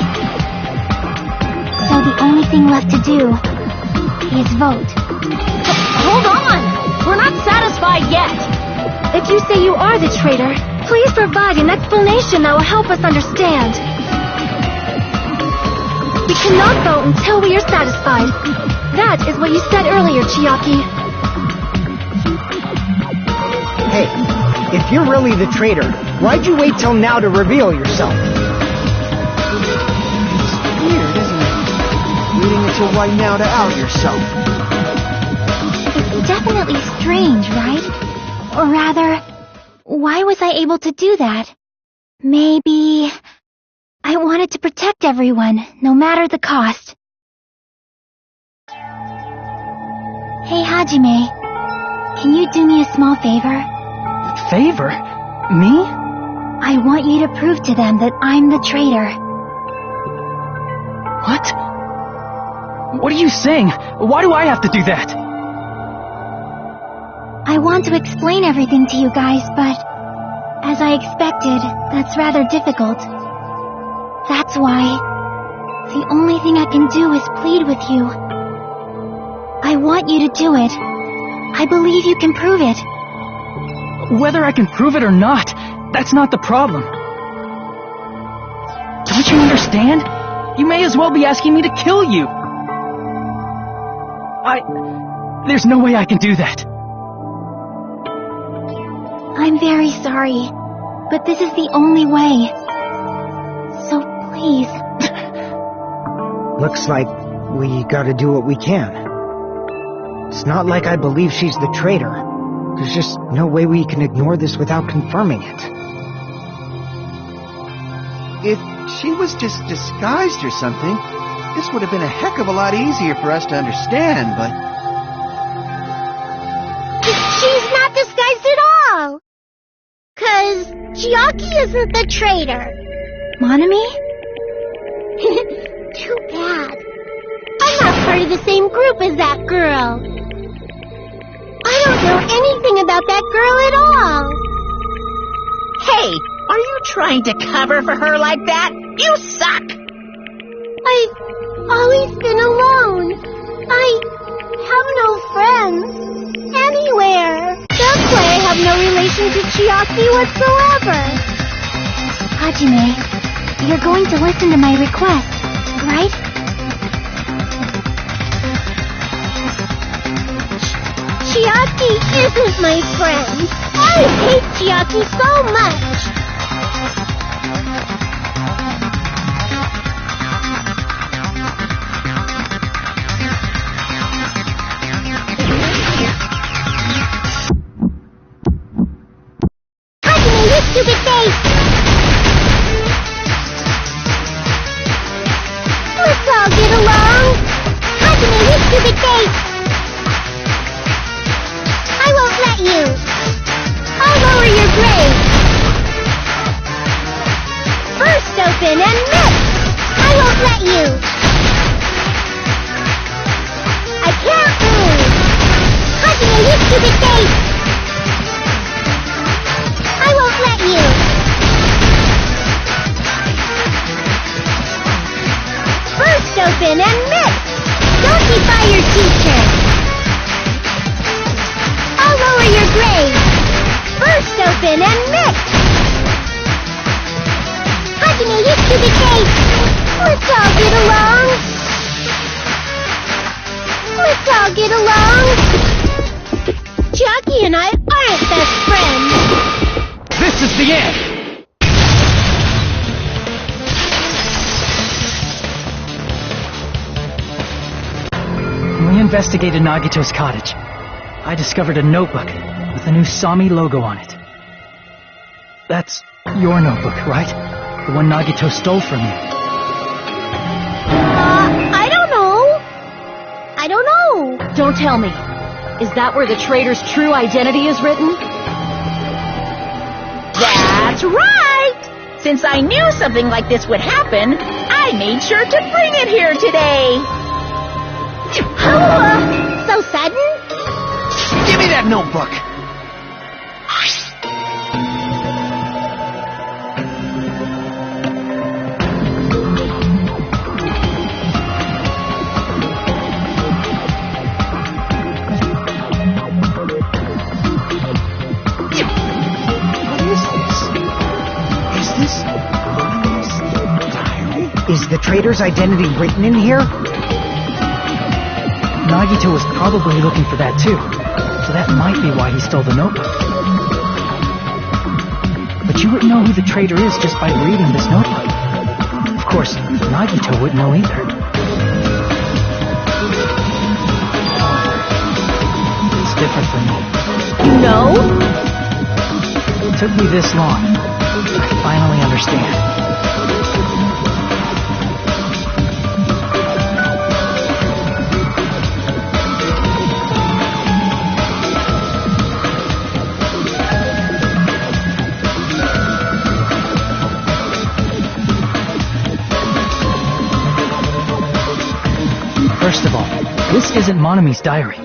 So the only thing left to do is vote. Hold on! We're not satisfied yet! If you say you are the traitor, please provide an explanation that will help us understand. We cannot vote until we are satisfied. That is what you said earlier, Chiaki. Hey, if you're really the traitor, why'd you wait till now to reveal yourself? It's weird, isn't it? Waiting until right now to out yourself. It's definitely strange, right? Or rather, why was I able to do that? Maybe I wanted to protect everyone, no matter the cost. Hey, Hajime, can you do me a small favor? Favor? Me? I want you to prove to them that I'm the traitor. What? What are you saying? Why do I have to do that? I want to explain everything to you guys, but as I expected, that's rather difficult. That's why the only thing I can do is plead with you. I want you to do it. I believe you can prove it. Whether I can prove it or not, that's not the problem. Don't you understand? You may as well be asking me to kill you. There's no way I can do that. I'm very sorry, but this is the only way. So please. Looks like we gotta do what we can. It's not like I believe she's the traitor. There's just no way we can ignore this without confirming it. If she was just disguised or something, this would have been a heck of a lot easier for us to understand, but... She's not disguised at all! 'Cause Chiaki isn't the traitor. Monami? Too bad. I'm not part of the same group as that girl. I don't know anything about that girl at all. Hey, are you trying to cover for her like that? You suck! I've always been alone. I have no friends anywhere. That's why I have no relation to Chiaki whatsoever. Hajime, you're going to listen to my request, right? Chiaki isn't my friend. I hate Chiaki so much. Hajime, you stupid face! Let's all get along! Hajime, you stupid face! I won't let you! I'll lower your grade! Burst open and miss! I won't let you! I can't move! Hajime, you stupid face! I won't let you! Burst open and miss! Don't defy your teacher! I'll lower your grade! Burst open and miss! Hajime, you stupid face! Let's all get along! Let's all get along! Chiaki and I aren't best friends! This is the end! When we investigated Nagito's cottage, I discovered a notebook with the new Sami logo on it. That's your notebook, right? The one Nagito stole from you. I don't know. I don't know. Don't tell me. Is that where the traitor's true identity is written? That's right! Since I knew something like this would happen, I made sure to bring it here today. So sudden? Give me that notebook! Is the traitor's identity written in here? Nagito was probably looking for that too, so that might be why he stole the notebook. But you wouldn't know who the traitor is just by reading this notebook. Of course, Nagito wouldn't know either. It's different for me. You know? It took me this long. I finally understand. First of all, this isn't Monami's diary.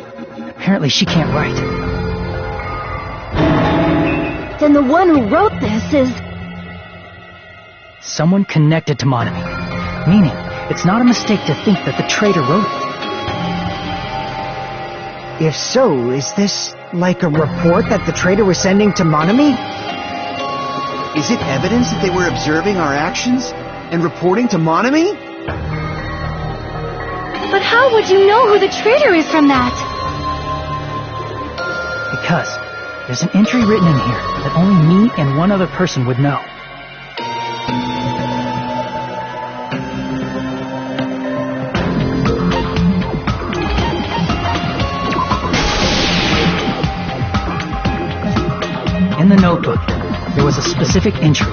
Apparently she can't write. Then the one who wrote this is... Someone connected to Monami. Meaning, it's not a mistake to think that the traitor wrote it. If so, is this like a report that the traitor was sending to Monami? Is it evidence that they were observing our actions and reporting to Monami? But how would you know who the traitor is from that? Because there's an entry written in here that only me and one other person would know. In the notebook, there was a specific entry.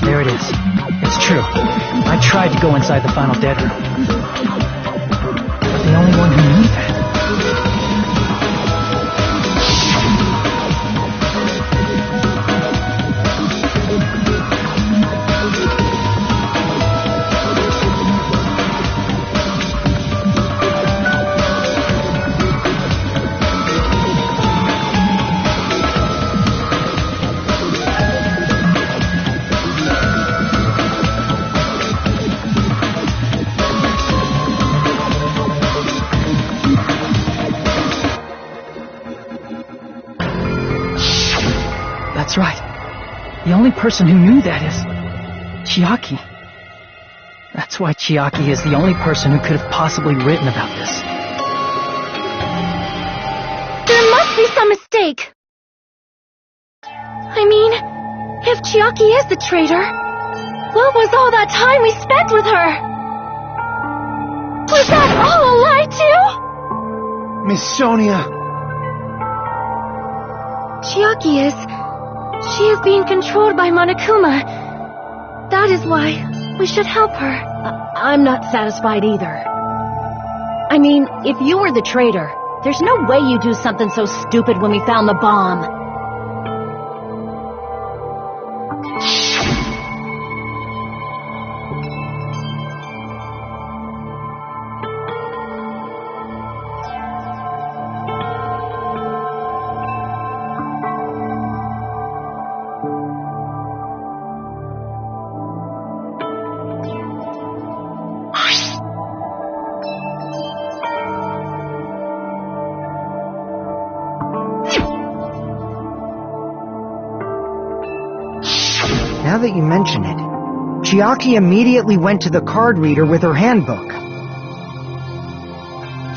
There it is. It's true. I tried to go inside the final dead room. But the only one who knew that. That's right. The only person who knew that is... Chiaki. That's why Chiaki is the only person who could have possibly written about this. There must be some mistake. I mean, if Chiaki is the traitor, what was all that time we spent with her? Was that all a lie too? Miss Sonia! Chiaki is... She is being controlled by Monokuma. That is why we should help her. I'm not satisfied either. I mean, if you were the traitor, there's no way you'd do something so stupid when we found the bomb. Now that you mention it, Chiaki immediately went to the card reader with her handbook.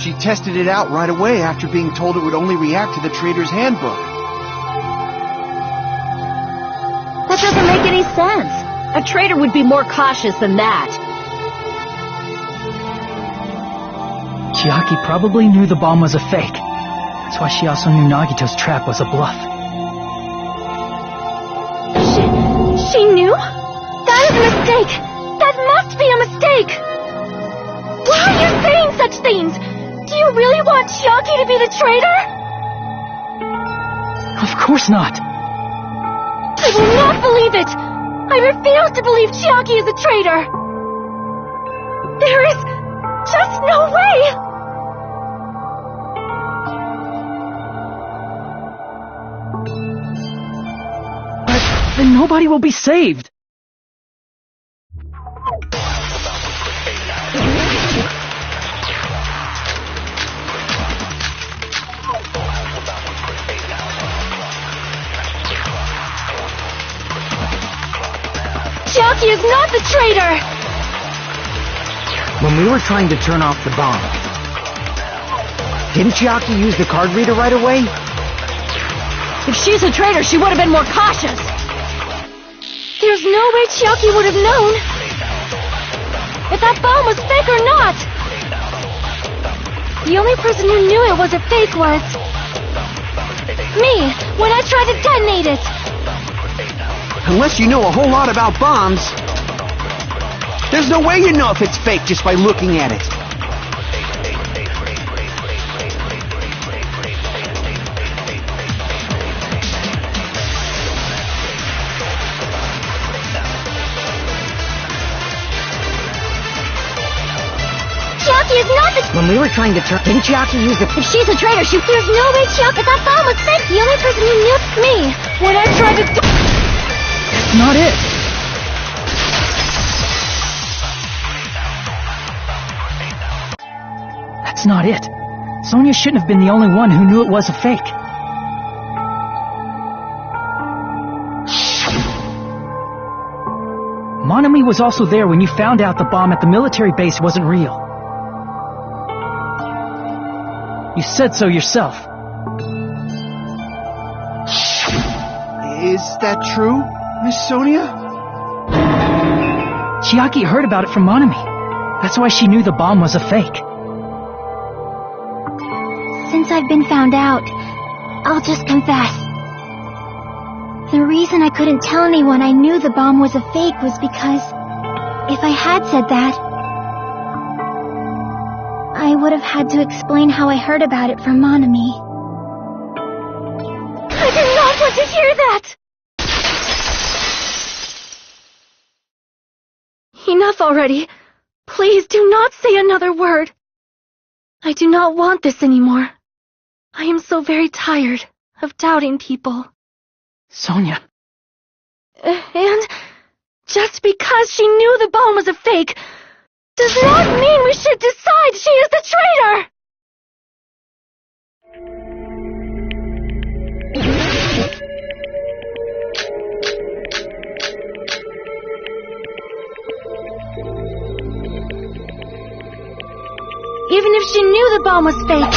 She tested it out right away after being told it would only react to the traitor's handbook. That doesn't make any sense. A traitor would be more cautious than that. Chiaki probably knew the bomb was a fake. That's why she also knew Nagito's trap was a bluff. She knew? That is a mistake! That must be a mistake! Why are you saying such things? Do you really want Chiaki to be the traitor? Of course not! I will not believe it! I refuse to believe Chiaki is a traitor! There is just no way! Then nobody will be saved! Chiaki is not the traitor! When we were trying to turn off the bomb, didn't Chiaki use the card reader right away? If she's a traitor, she would have been more cautious. There's no way Chiaki would have known if that bomb was fake or not. The only person who knew it was a fake was me, when I tried to detonate it. Unless you know a whole lot about bombs, there's no way you know if it's fake just by looking at it. Chiaki is not the... When we were trying to turn... Didn't Chiaki use the... If she's a traitor, there's no way Chiaki... If that bomb was fake, the only person who knew... Me, when I tried to... That's not it. That's not it. Sonia shouldn't have been the only one who knew it was a fake. Monami was also there when you found out the bomb at the military base wasn't real. You said so yourself. Is that true, Miss Sonia? Chiaki heard about it from Monami. That's why she knew the bomb was a fake. Since I've been found out, I'll just confess. The reason I couldn't tell anyone I knew the bomb was a fake was because if I had said that, I would have had to explain how I heard about it from Monami. I do not want to hear that! Enough already. Please do not say another word. I do not want this anymore. I am so very tired of doubting people. Sonia. And just because she knew the bomb was a fake does not mean we should decide she is the traitor! Even if she knew the bomb was fake,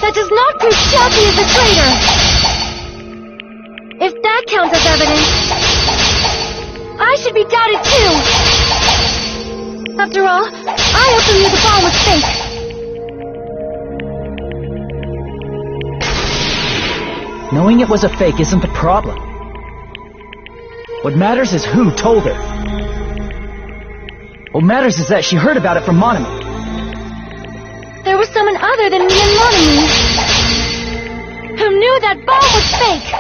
that does not prove Chiaki is the traitor! If that counts as evidence, I should be doubted too! After all, I also knew the bomb was fake. Knowing it was a fake isn't the problem. What matters is who told her. What matters is that she heard about it from Monami. There was someone other than me and Monami who knew that bomb was fake.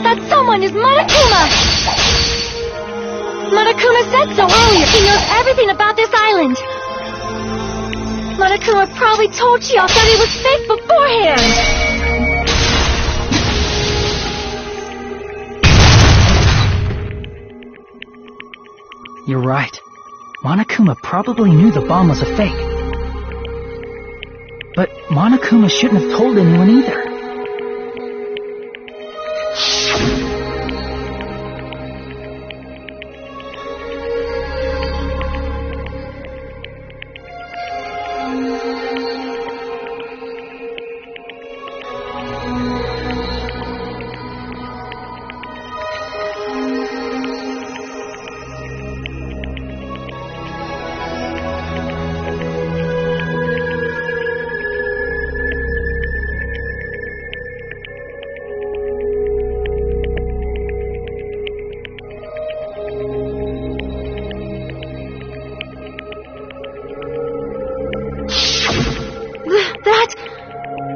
That someone is Monokuma! Monokuma said so earlier. He knows everything about this island. Monokuma probably told Chiaki that it was fake beforehand. You're right. Monokuma probably knew the bomb was a fake. But Monokuma shouldn't have told anyone either.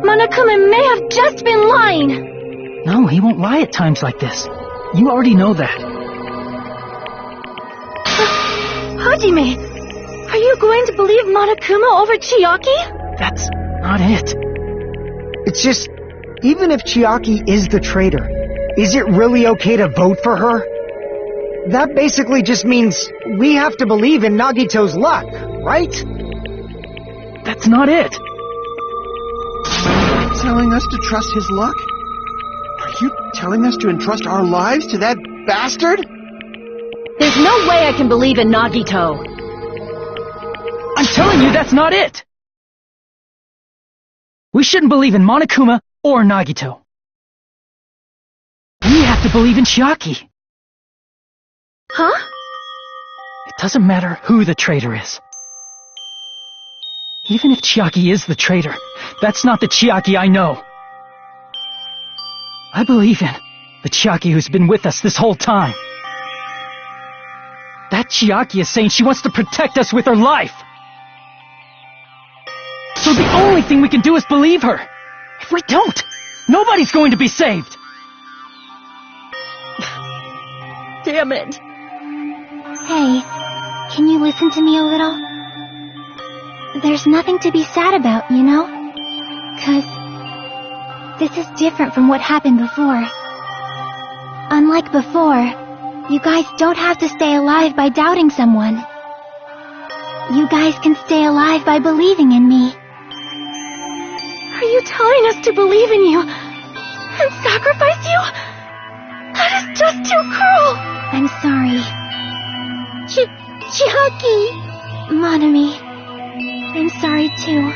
Monokuma may have just been lying! No, he won't lie at times like this. You already know that. Hajime, are you going to believe Monokuma over Chiaki? That's not it. It's just, even if Chiaki is the traitor, is it really okay to vote for her? That basically just means we have to believe in Nagito's luck, right? That's not it. Telling us to trust his luck? Are you telling us to entrust our lives to that bastard? There's no way I can believe in Nagito. I'm telling you that's not it! We shouldn't believe in Monokuma or Nagito. We have to believe in Chiaki. Huh? It doesn't matter who the traitor is. Even if Chiaki is the traitor, that's not the Chiaki I know. I believe in the Chiaki who's been with us this whole time. That Chiaki is saying she wants to protect us with her life. So the only thing we can do is believe her. If we don't, nobody's going to be saved. Damn it. Hey, can you listen to me a little? There's nothing to be sad about, you know? 'Cause this is different from what happened before. Unlike before, you guys don't have to stay alive by doubting someone. You guys can stay alive by believing in me. Are you telling us to believe in you and sacrifice you? That is just too cruel. I'm sorry. Chiaki! Monami, I'm sorry too.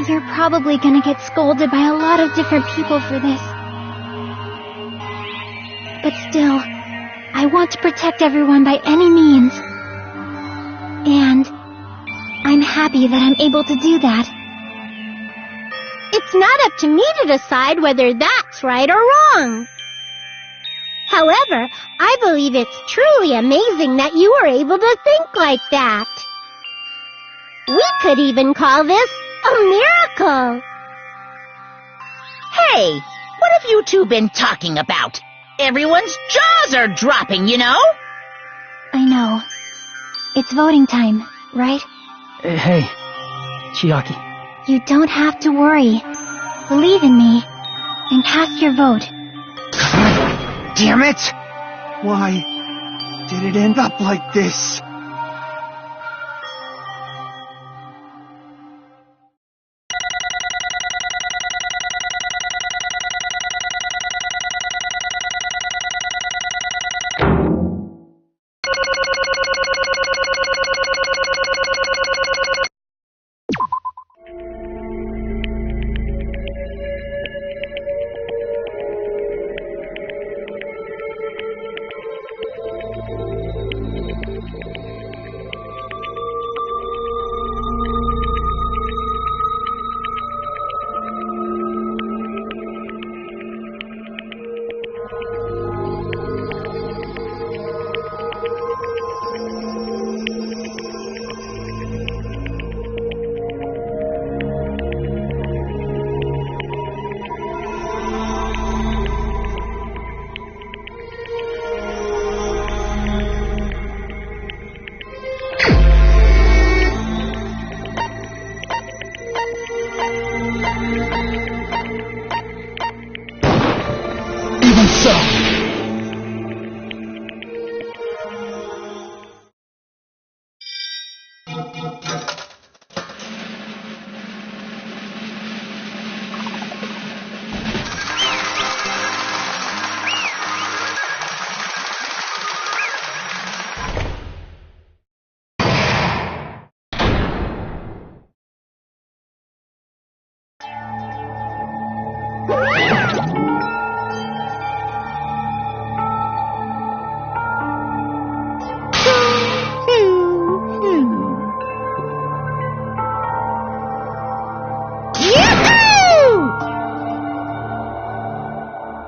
You're probably gonna get scolded by a lot of different people for this. But still, I want to protect everyone by any means. And I'm happy that I'm able to do that. It's not up to me to decide whether that's right or wrong. However, I believe it's truly amazing that you were able to think like that. We could even call this a miracle. Hey, what have you two been talking about? Everyone's jaws are dropping, you know? I know. It's voting time, right? Hey, Chiaki. You don't have to worry. Believe in me and cast your vote. Damn it! Why did it end up like this? Even so.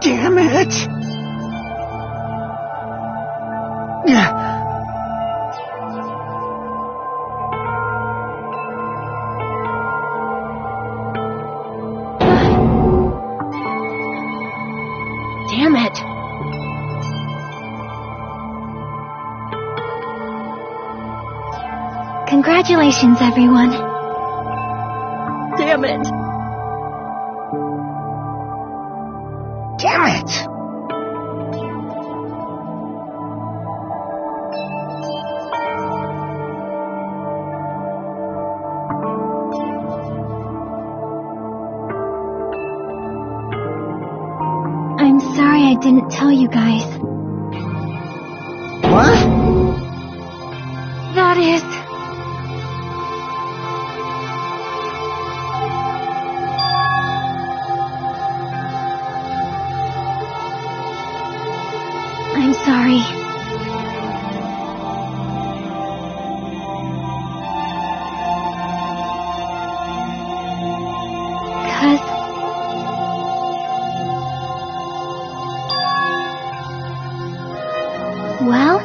Damn it! Damn it. Congratulations, everyone. Damn it. Damn it! I'm sorry I didn't tell you guys. What? That is... I'm sorry. Well?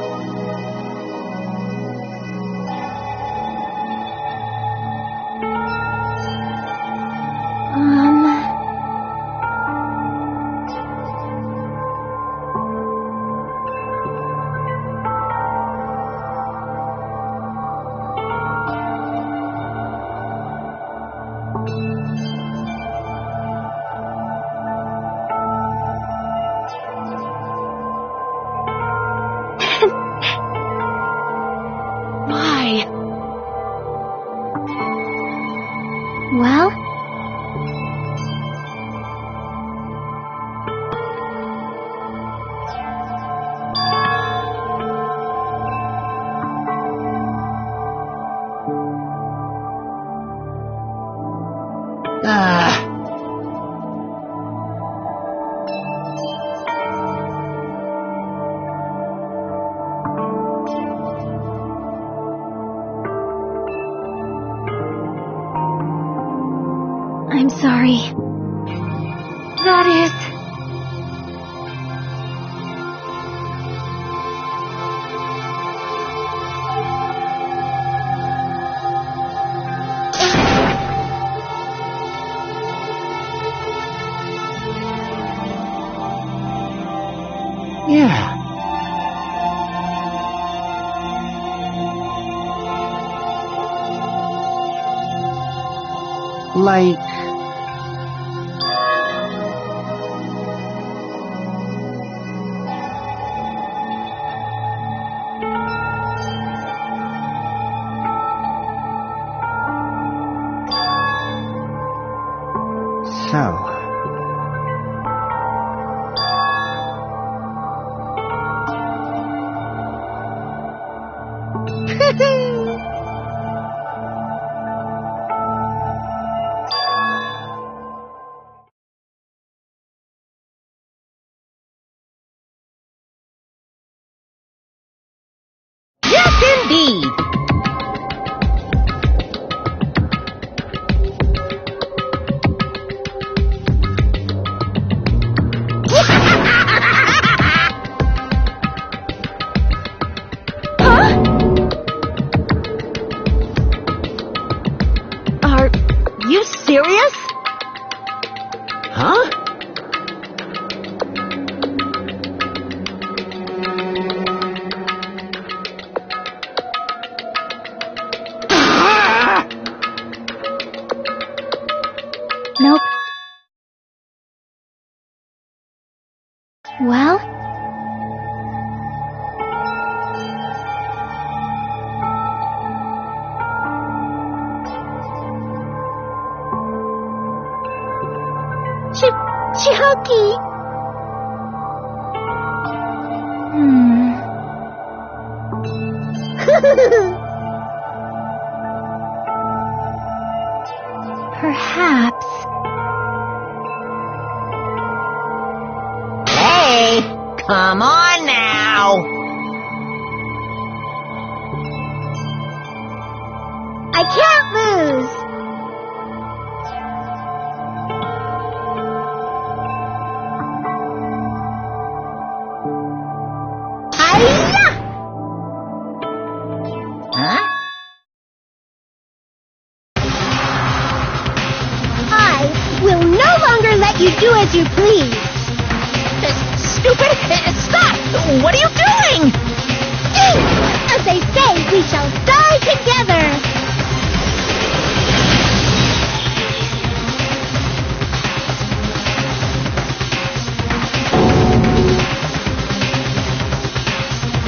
Well? I'm sorry. That is... Yeah. Like... So... Yes, indeed. Huh? Are you serious? Huh? Nope. Well? Chucky! Perhaps... Hey, come on now. I can't lose! Hi-ya! Huh? I will no longer let you do as you please! Stupid! Stop! What are you doing? As they say, we shall die together!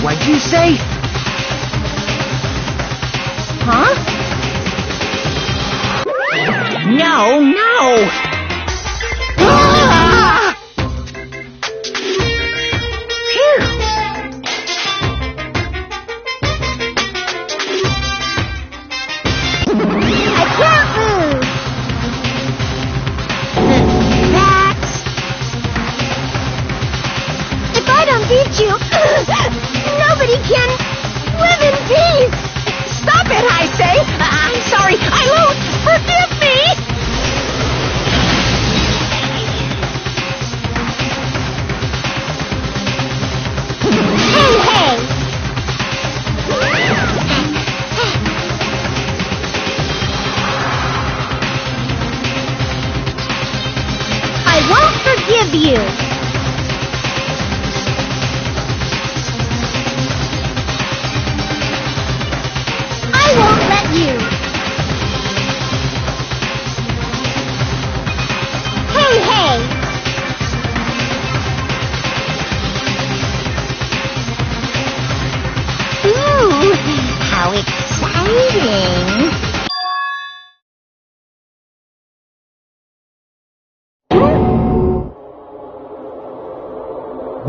What'd you say? Huh? No, no! Ah!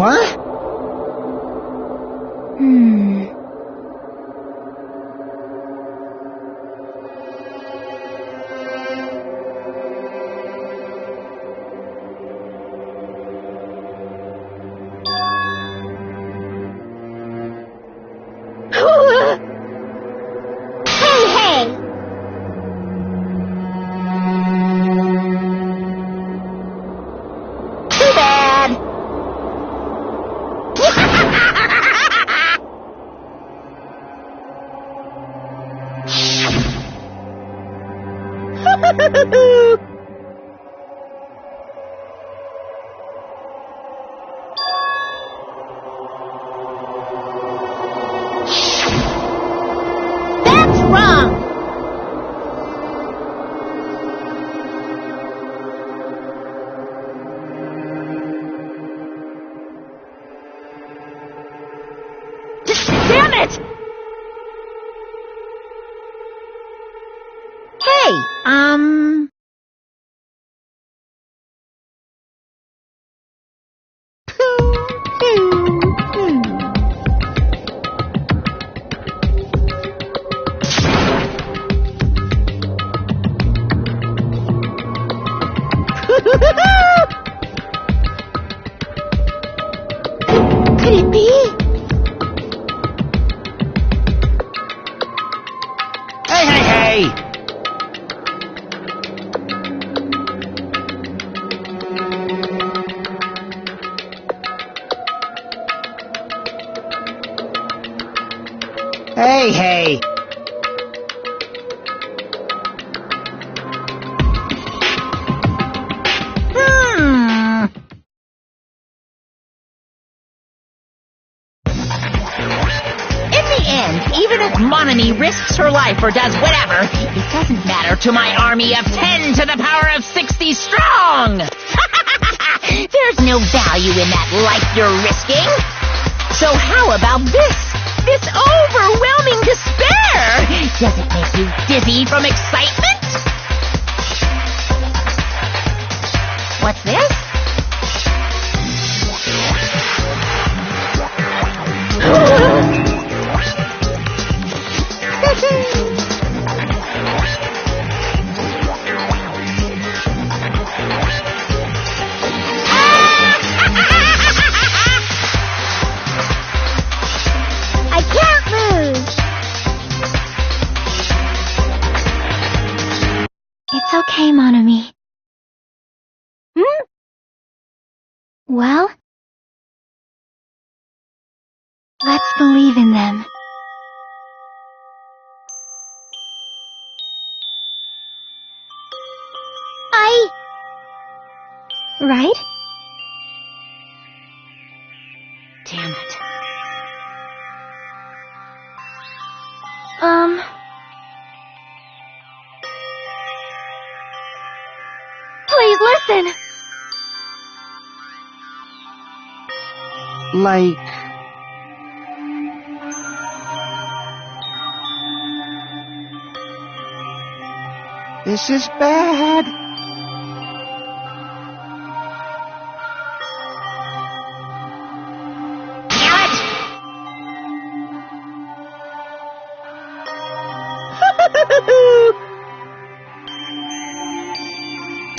What? Hey! Too bad. That's wrong! Damn it! Hey, Could it be? Hey! Hey! In the end, even if Monami risks her life or does whatever, it doesn't matter to my army of 10 to the power of 60 strong! There's no value in that life you're risking. So how about this? This overwhelming despair! Does it make you dizzy from excitement? What's this? I can't lose! It's okay, Monami. Well, let's believe in them. Right? Damn it. Please listen! Like... This is bad.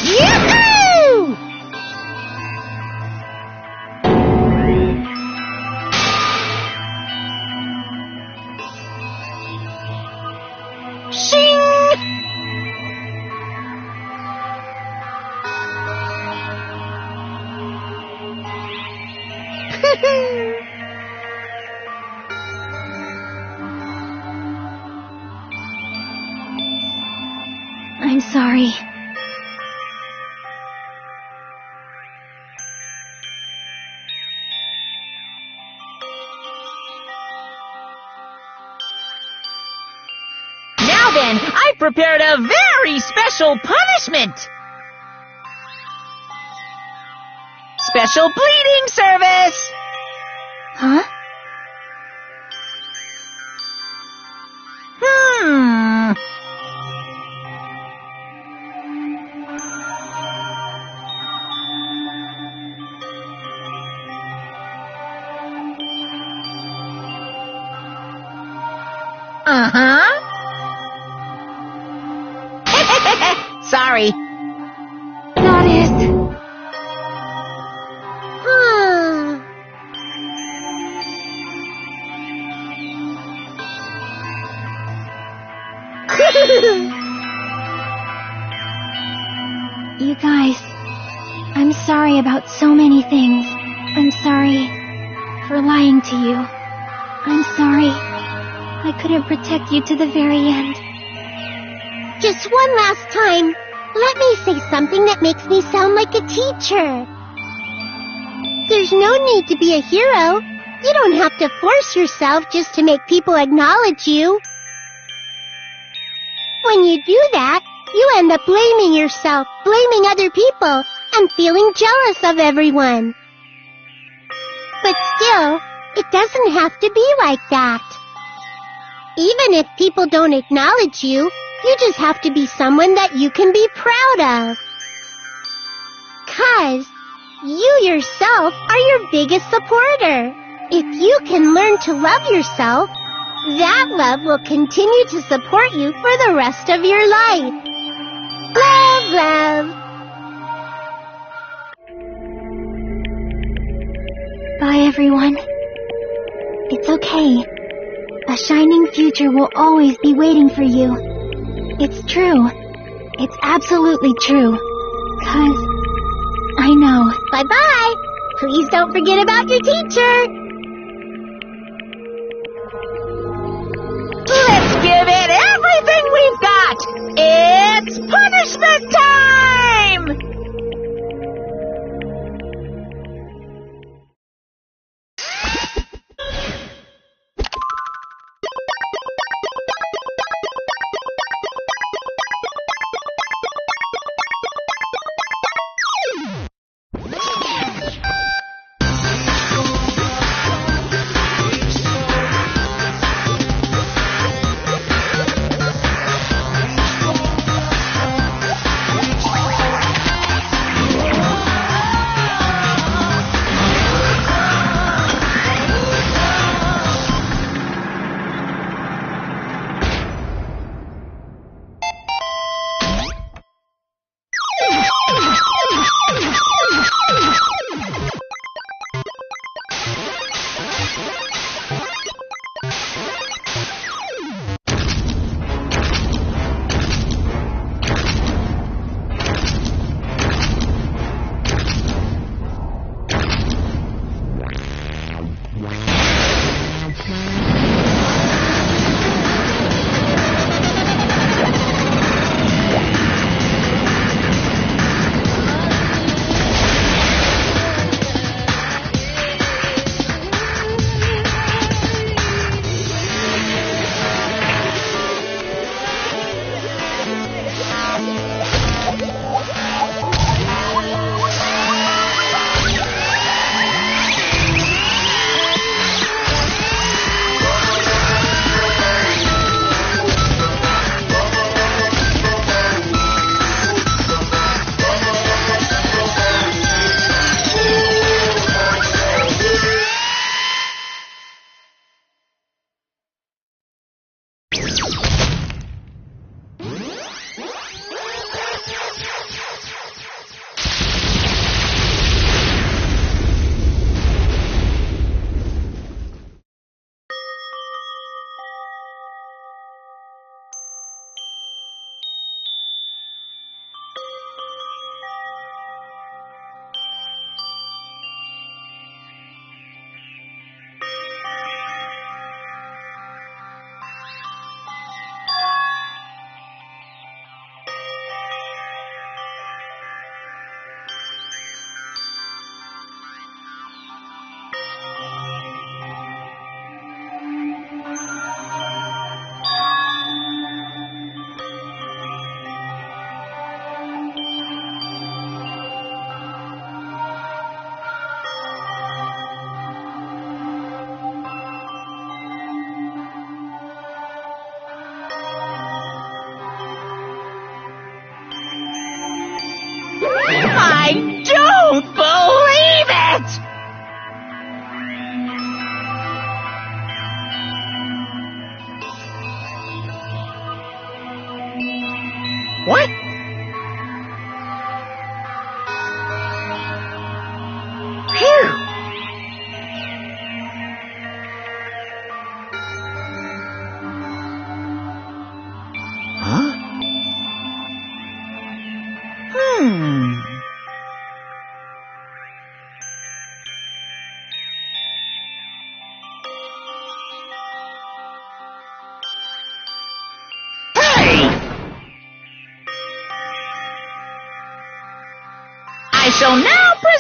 Yahoo! Shing! I'm sorry. Now then, I prepared a very special punishment! Special bleeding service! Huh? Uh-huh. Sorry. Got it. You guys, I'm sorry about so many things. I'm sorry for lying to you. I'm sorry I couldn't protect you to the very end. Just one last time, let me say something that makes me sound like a teacher. There's no need to be a hero. You don't have to force yourself just to make people acknowledge you. When you do that, you end up blaming yourself, blaming other people, and feeling jealous of everyone. But still, it doesn't have to be like that. Even if people don't acknowledge you, you just have to be someone that you can be proud of. 'Cause you yourself are your biggest supporter. If you can learn to love yourself, that love will continue to support you for the rest of your life. Love, love. Bye, everyone. It's okay. A shining future will always be waiting for you. It's true. It's absolutely true. 'Cause I know. Bye-bye. Please don't forget about your teacher. Let's give it everything we've got! It's punishment time!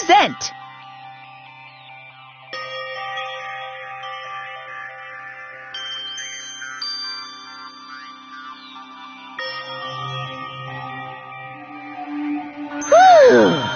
present. Whew.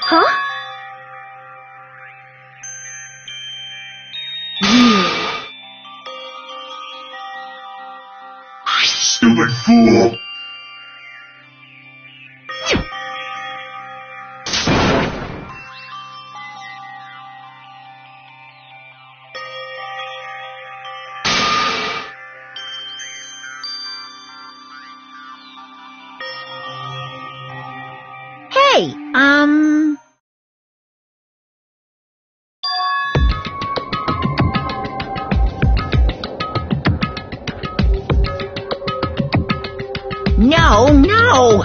Huh? Stupid fool! Hey, No!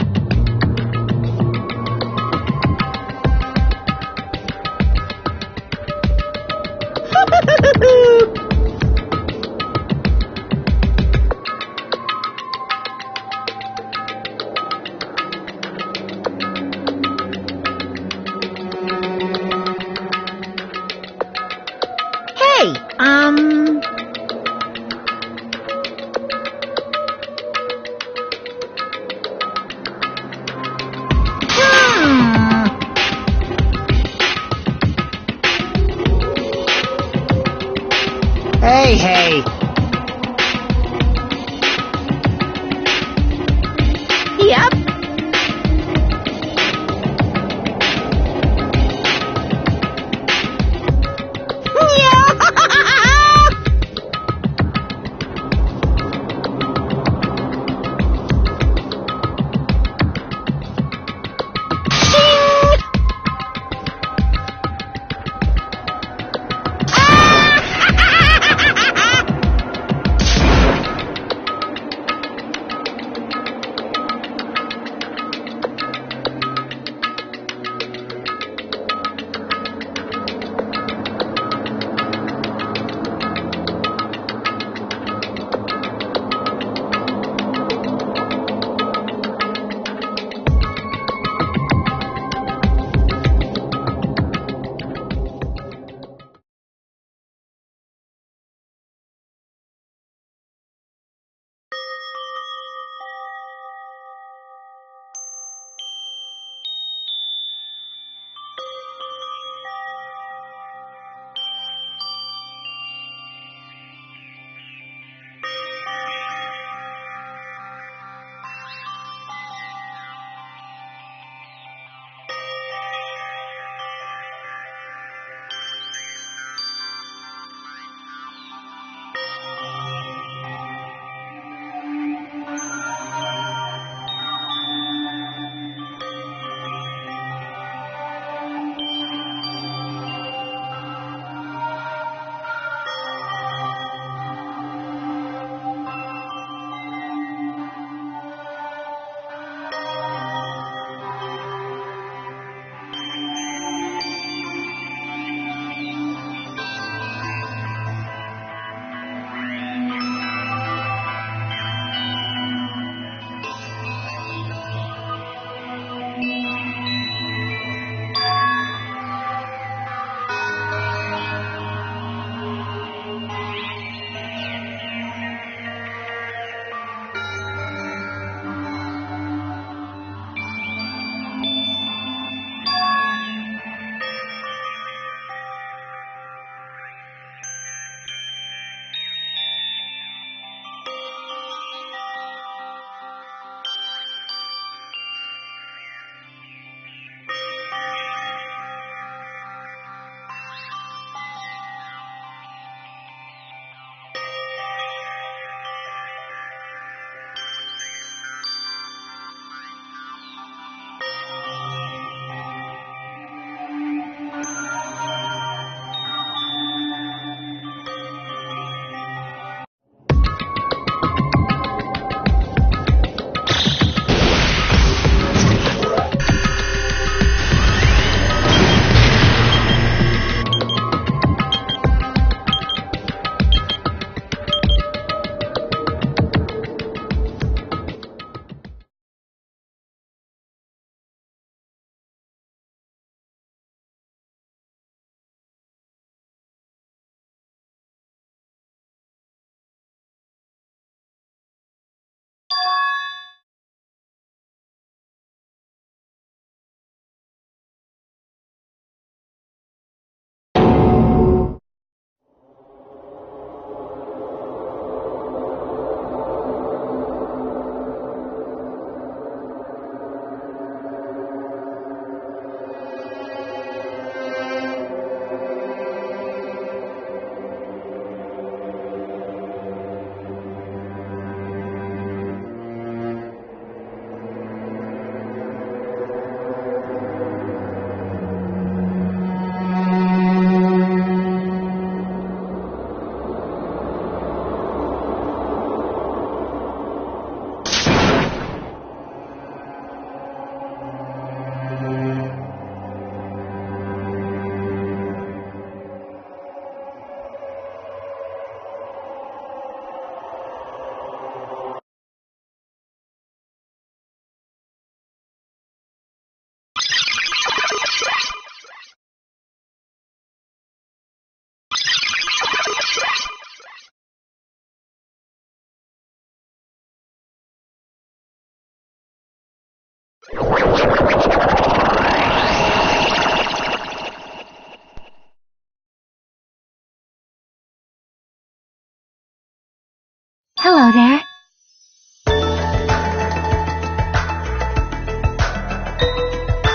Hello there.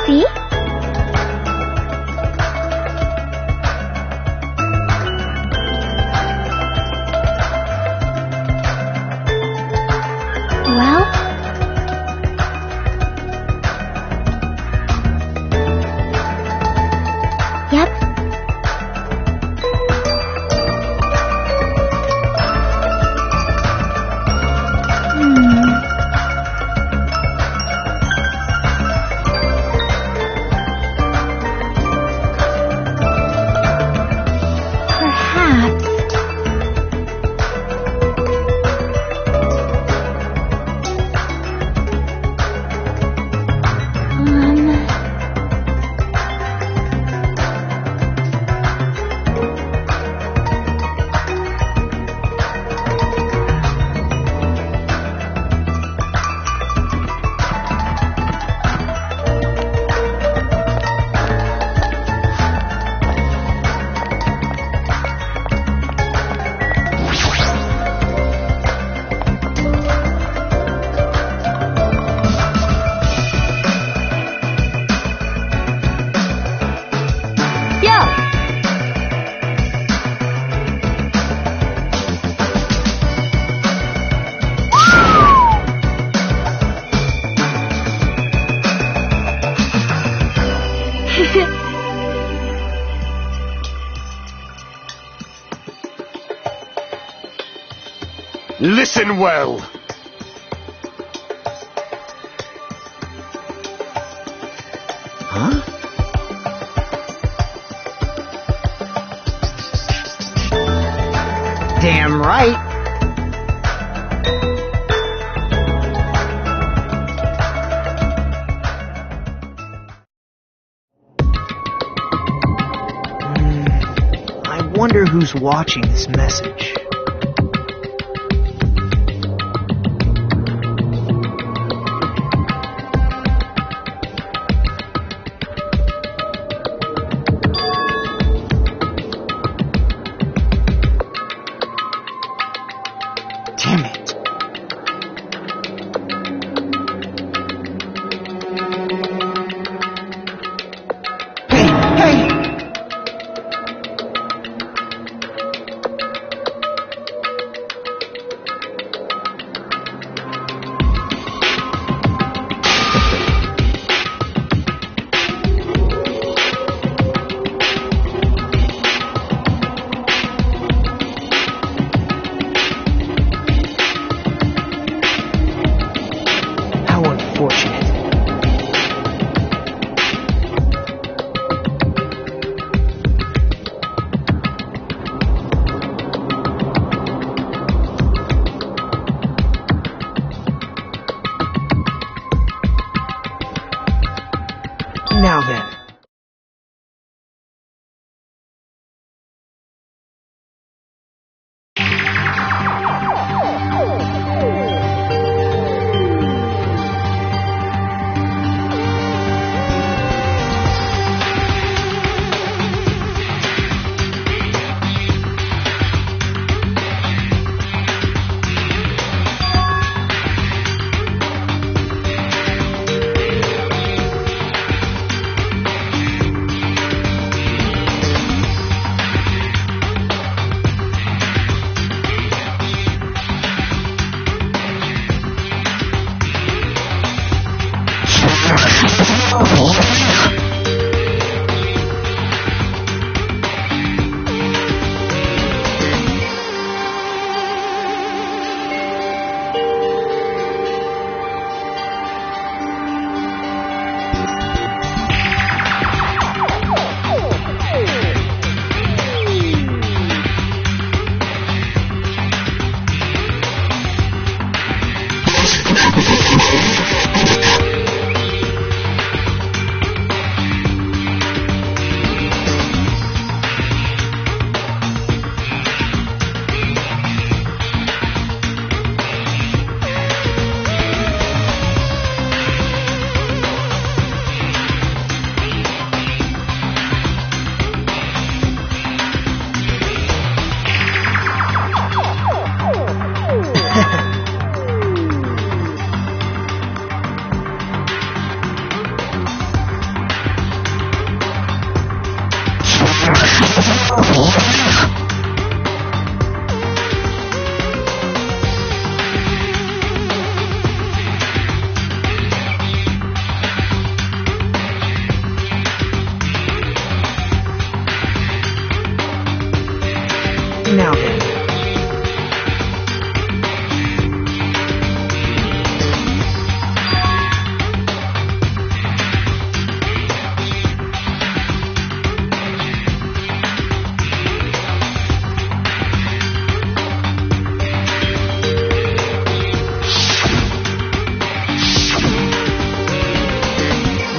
See? Well? Yep. Perhaps. Listen well. Huh? Damn right. I wonder who's watching this message. Damn it. Hey! How unfortunate. Now then.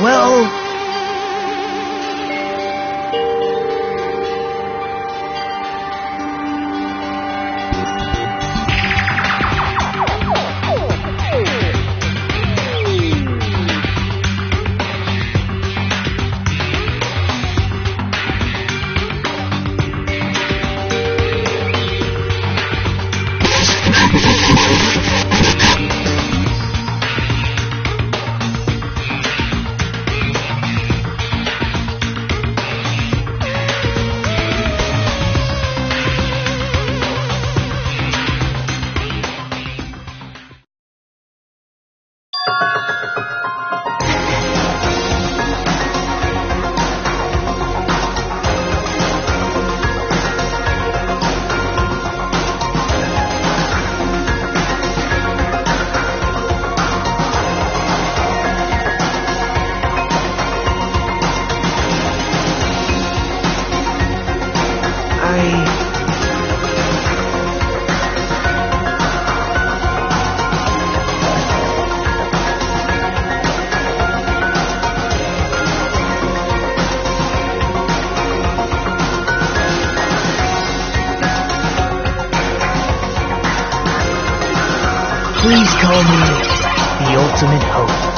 Well... Please call me the ultimate hope.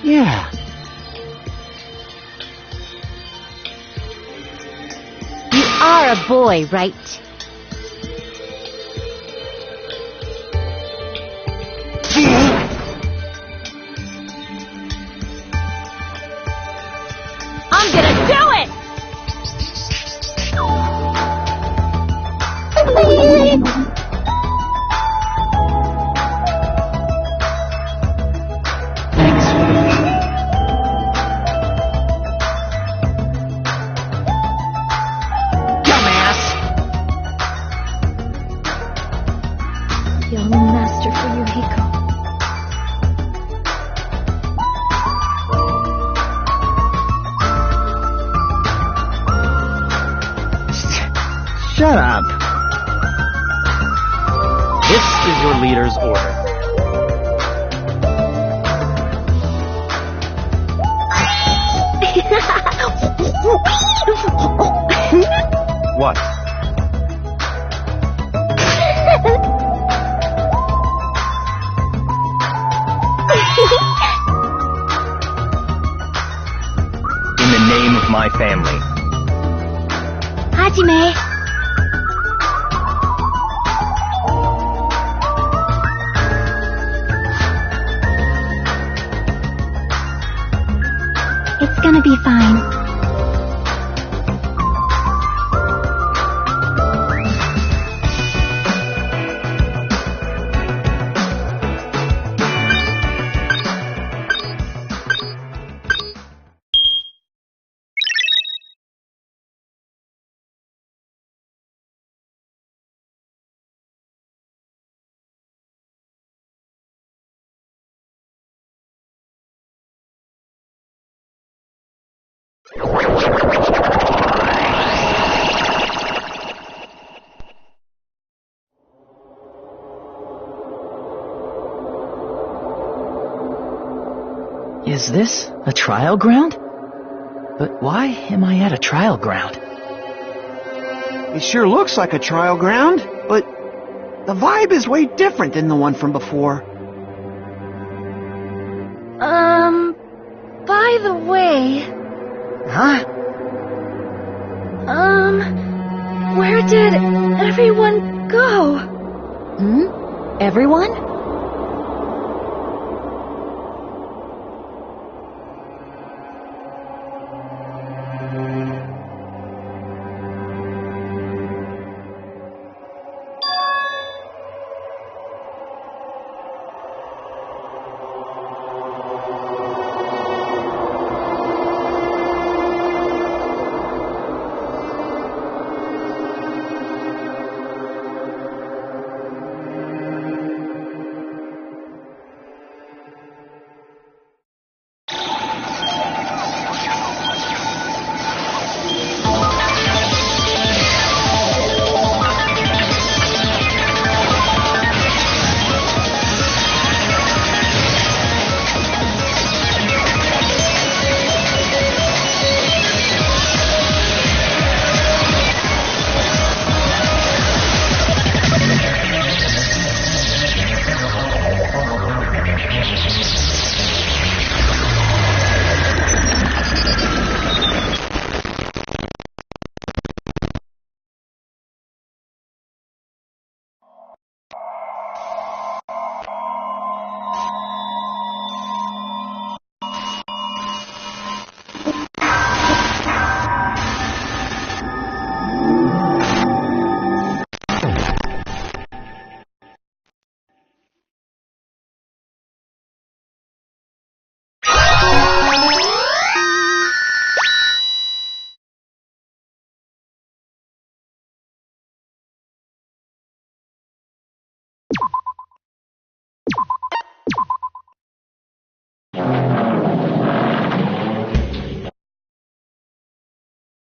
Yeah. You are a boy, right? I'm gonna do it! Young master for Yuhiko. Shut up. This is your leader's order. What? In the name of my family. Hajime. It's gonna be fine. Is this a trial ground? But why am I at a trial ground? It sure looks like a trial ground, but the vibe is way different than the one from before. By the way... Huh? Where did everyone go? Everyone?